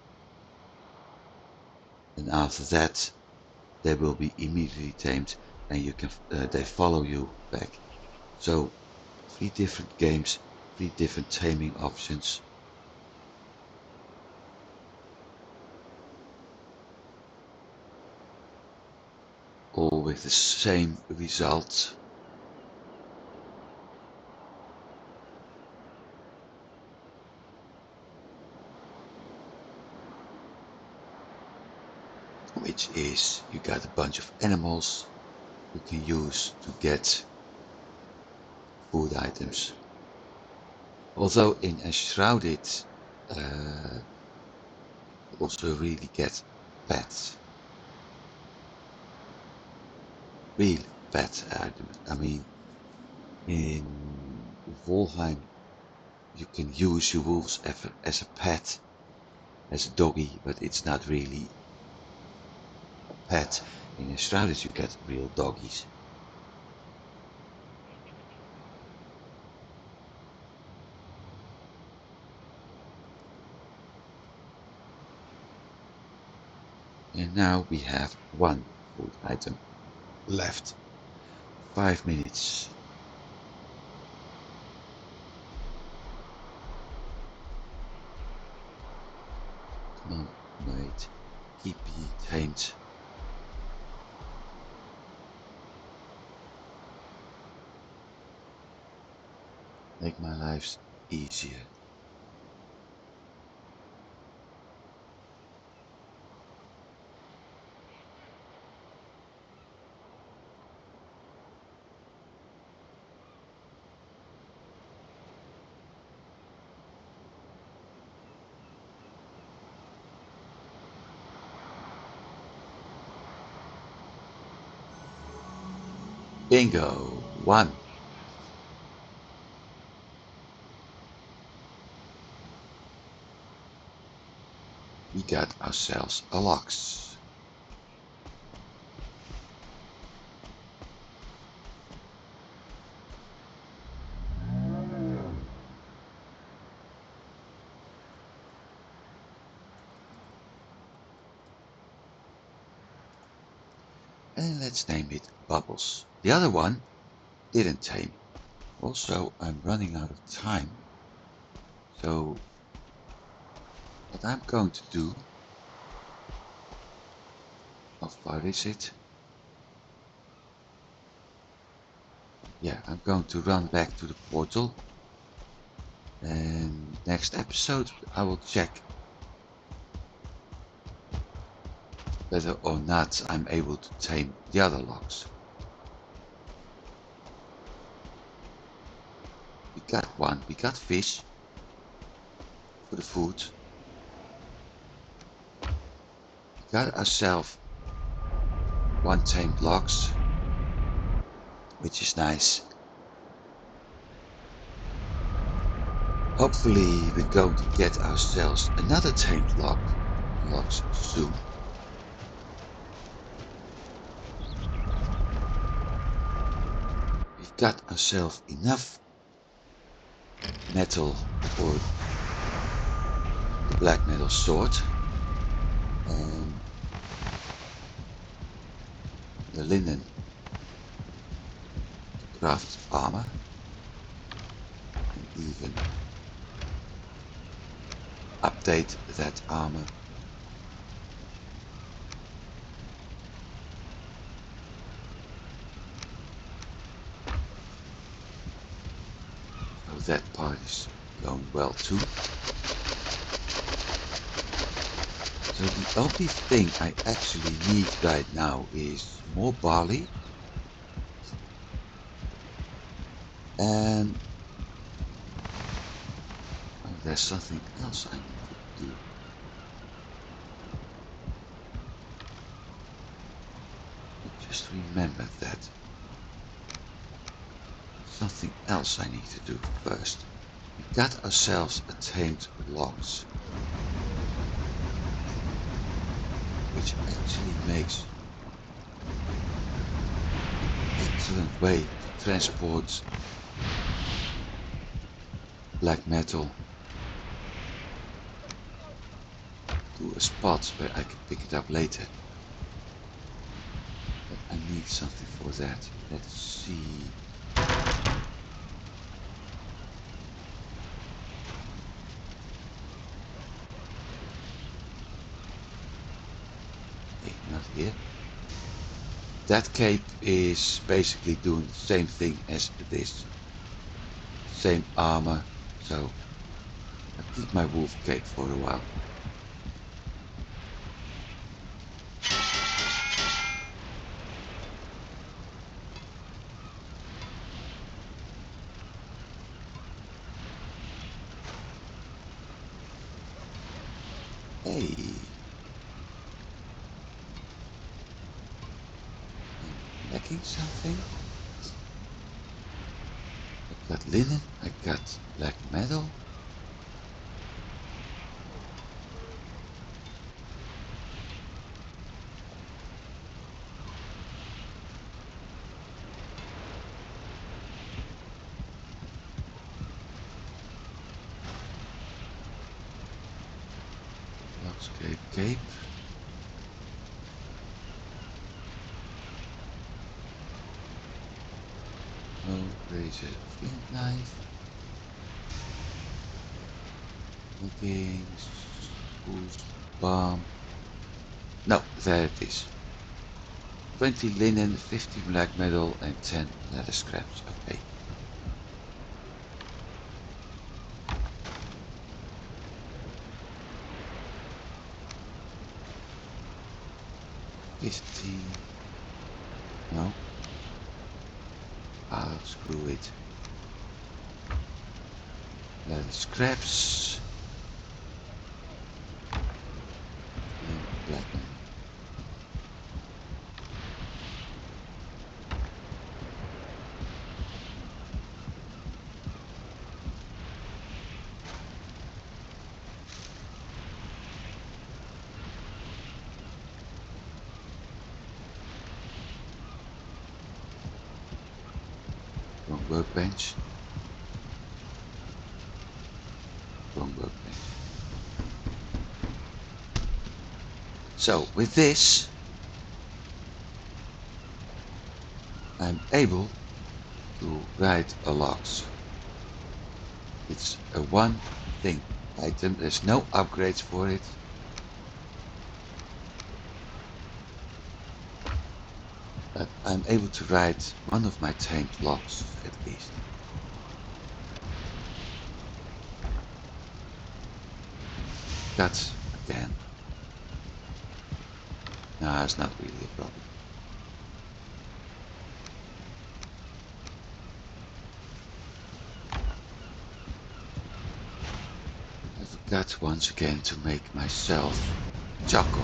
[SPEAKER 1] And after that they will be immediately tamed and you can they follow you back. So 3 different games, 3 different taming options. All with the same result. Which is you got a bunch of animals you can use to get food items. Although in Enshrouded you also really get pets. Real pet items. I mean, in Valheim you can use your wolves as a pet, as a doggy, but it's not really a pet. In Australia you get real doggies. And now we have 1 food item left. 5 minutes. Come on, mate. Keep me tamed. Make my life easier. Bingo! One. We got ourselves a lox. And let's name it Bubbles. The other one didn't tame. Also, I'm running out of time. So, what I'm going to do... How far is it? Yeah, I'm going to run back to the portal. And next episode I will check whether or not I'm able to tame the other logs. We got one, we got fish for the food. We got ourselves one tamed logs, which is nice. Hopefully we're going to get ourselves another tamed logs soon. We've got ourselves enough metal for the black metal sword. The linen to craft armor. And even update that armor. So that part is going well too. So the only thing I actually need right now is more barley. And oh, there's something else I need to do. I just remembered that. Something else I need to do first. We got ourselves a tamed logs, which actually makes an excellent way to transport black metal to a spot where I can pick it up later. But I need something for that. Let's see. Hey, not here. That cape is basically doing the same thing as this. Same armor, so I keep my wolf cape for a while. Hey. I'm lacking something. I got linen, I got black metal. Logscape cape. No razor flint knife. Leggings, spruce, bomb. No, there it is. 20 linen, 50 black metal and 10 leather scraps. Okay. No. Ah, screw it. Leather scraps. And black metal. workbench. Wrong workbench. So with this, I'm able to ride a logs. It's a one thing item. There's no upgrades for it. But I'm able to ride one of my tamed logs at least. That's again. No, it's not really a problem. I forgot once again to make myself charcoal.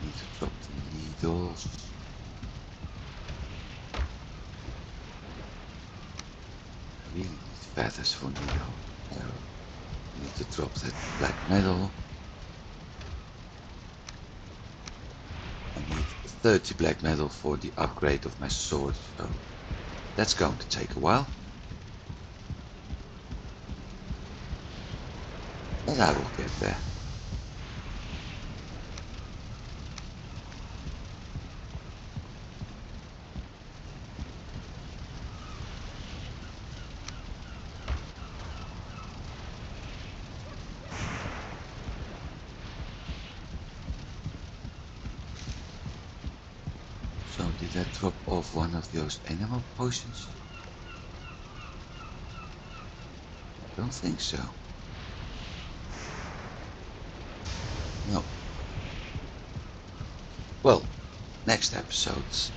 [SPEAKER 1] Need to drop the needles. I really need feathers for needle. I need to drop that black metal. I need 30 black metal for the upgrade of my sword, so that's going to take a while. But I will get there. So did I drop off one of those animal potions? I don't think so. No. Well, next episodes.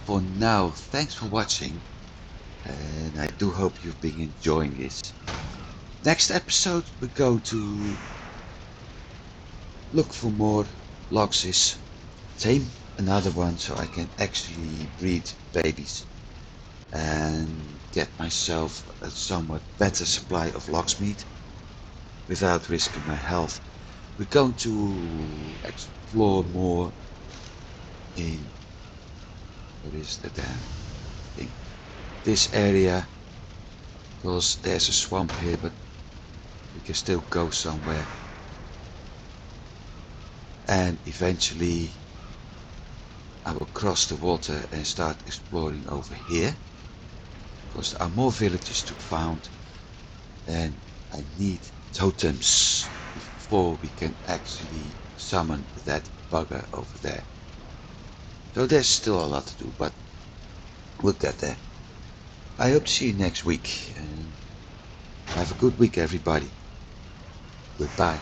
[SPEAKER 1] For now, thanks for watching. And I do hope you've been enjoying this. Next episode, we go to look for more logs, tame another one so I can actually breed babies and get myself a somewhat better supply of logs meat without risking my health. We're going to explore more in, what is the damn thing, this area, because there's a swamp here, but we can still go somewhere. And eventually I will cross the water and start exploring over here, because there are more villages to found, and I need totems before we can actually summon that bugger over there. So there's still a lot to do, but we'll get there. I hope to see you next week, and have a good week everybody. Goodbye.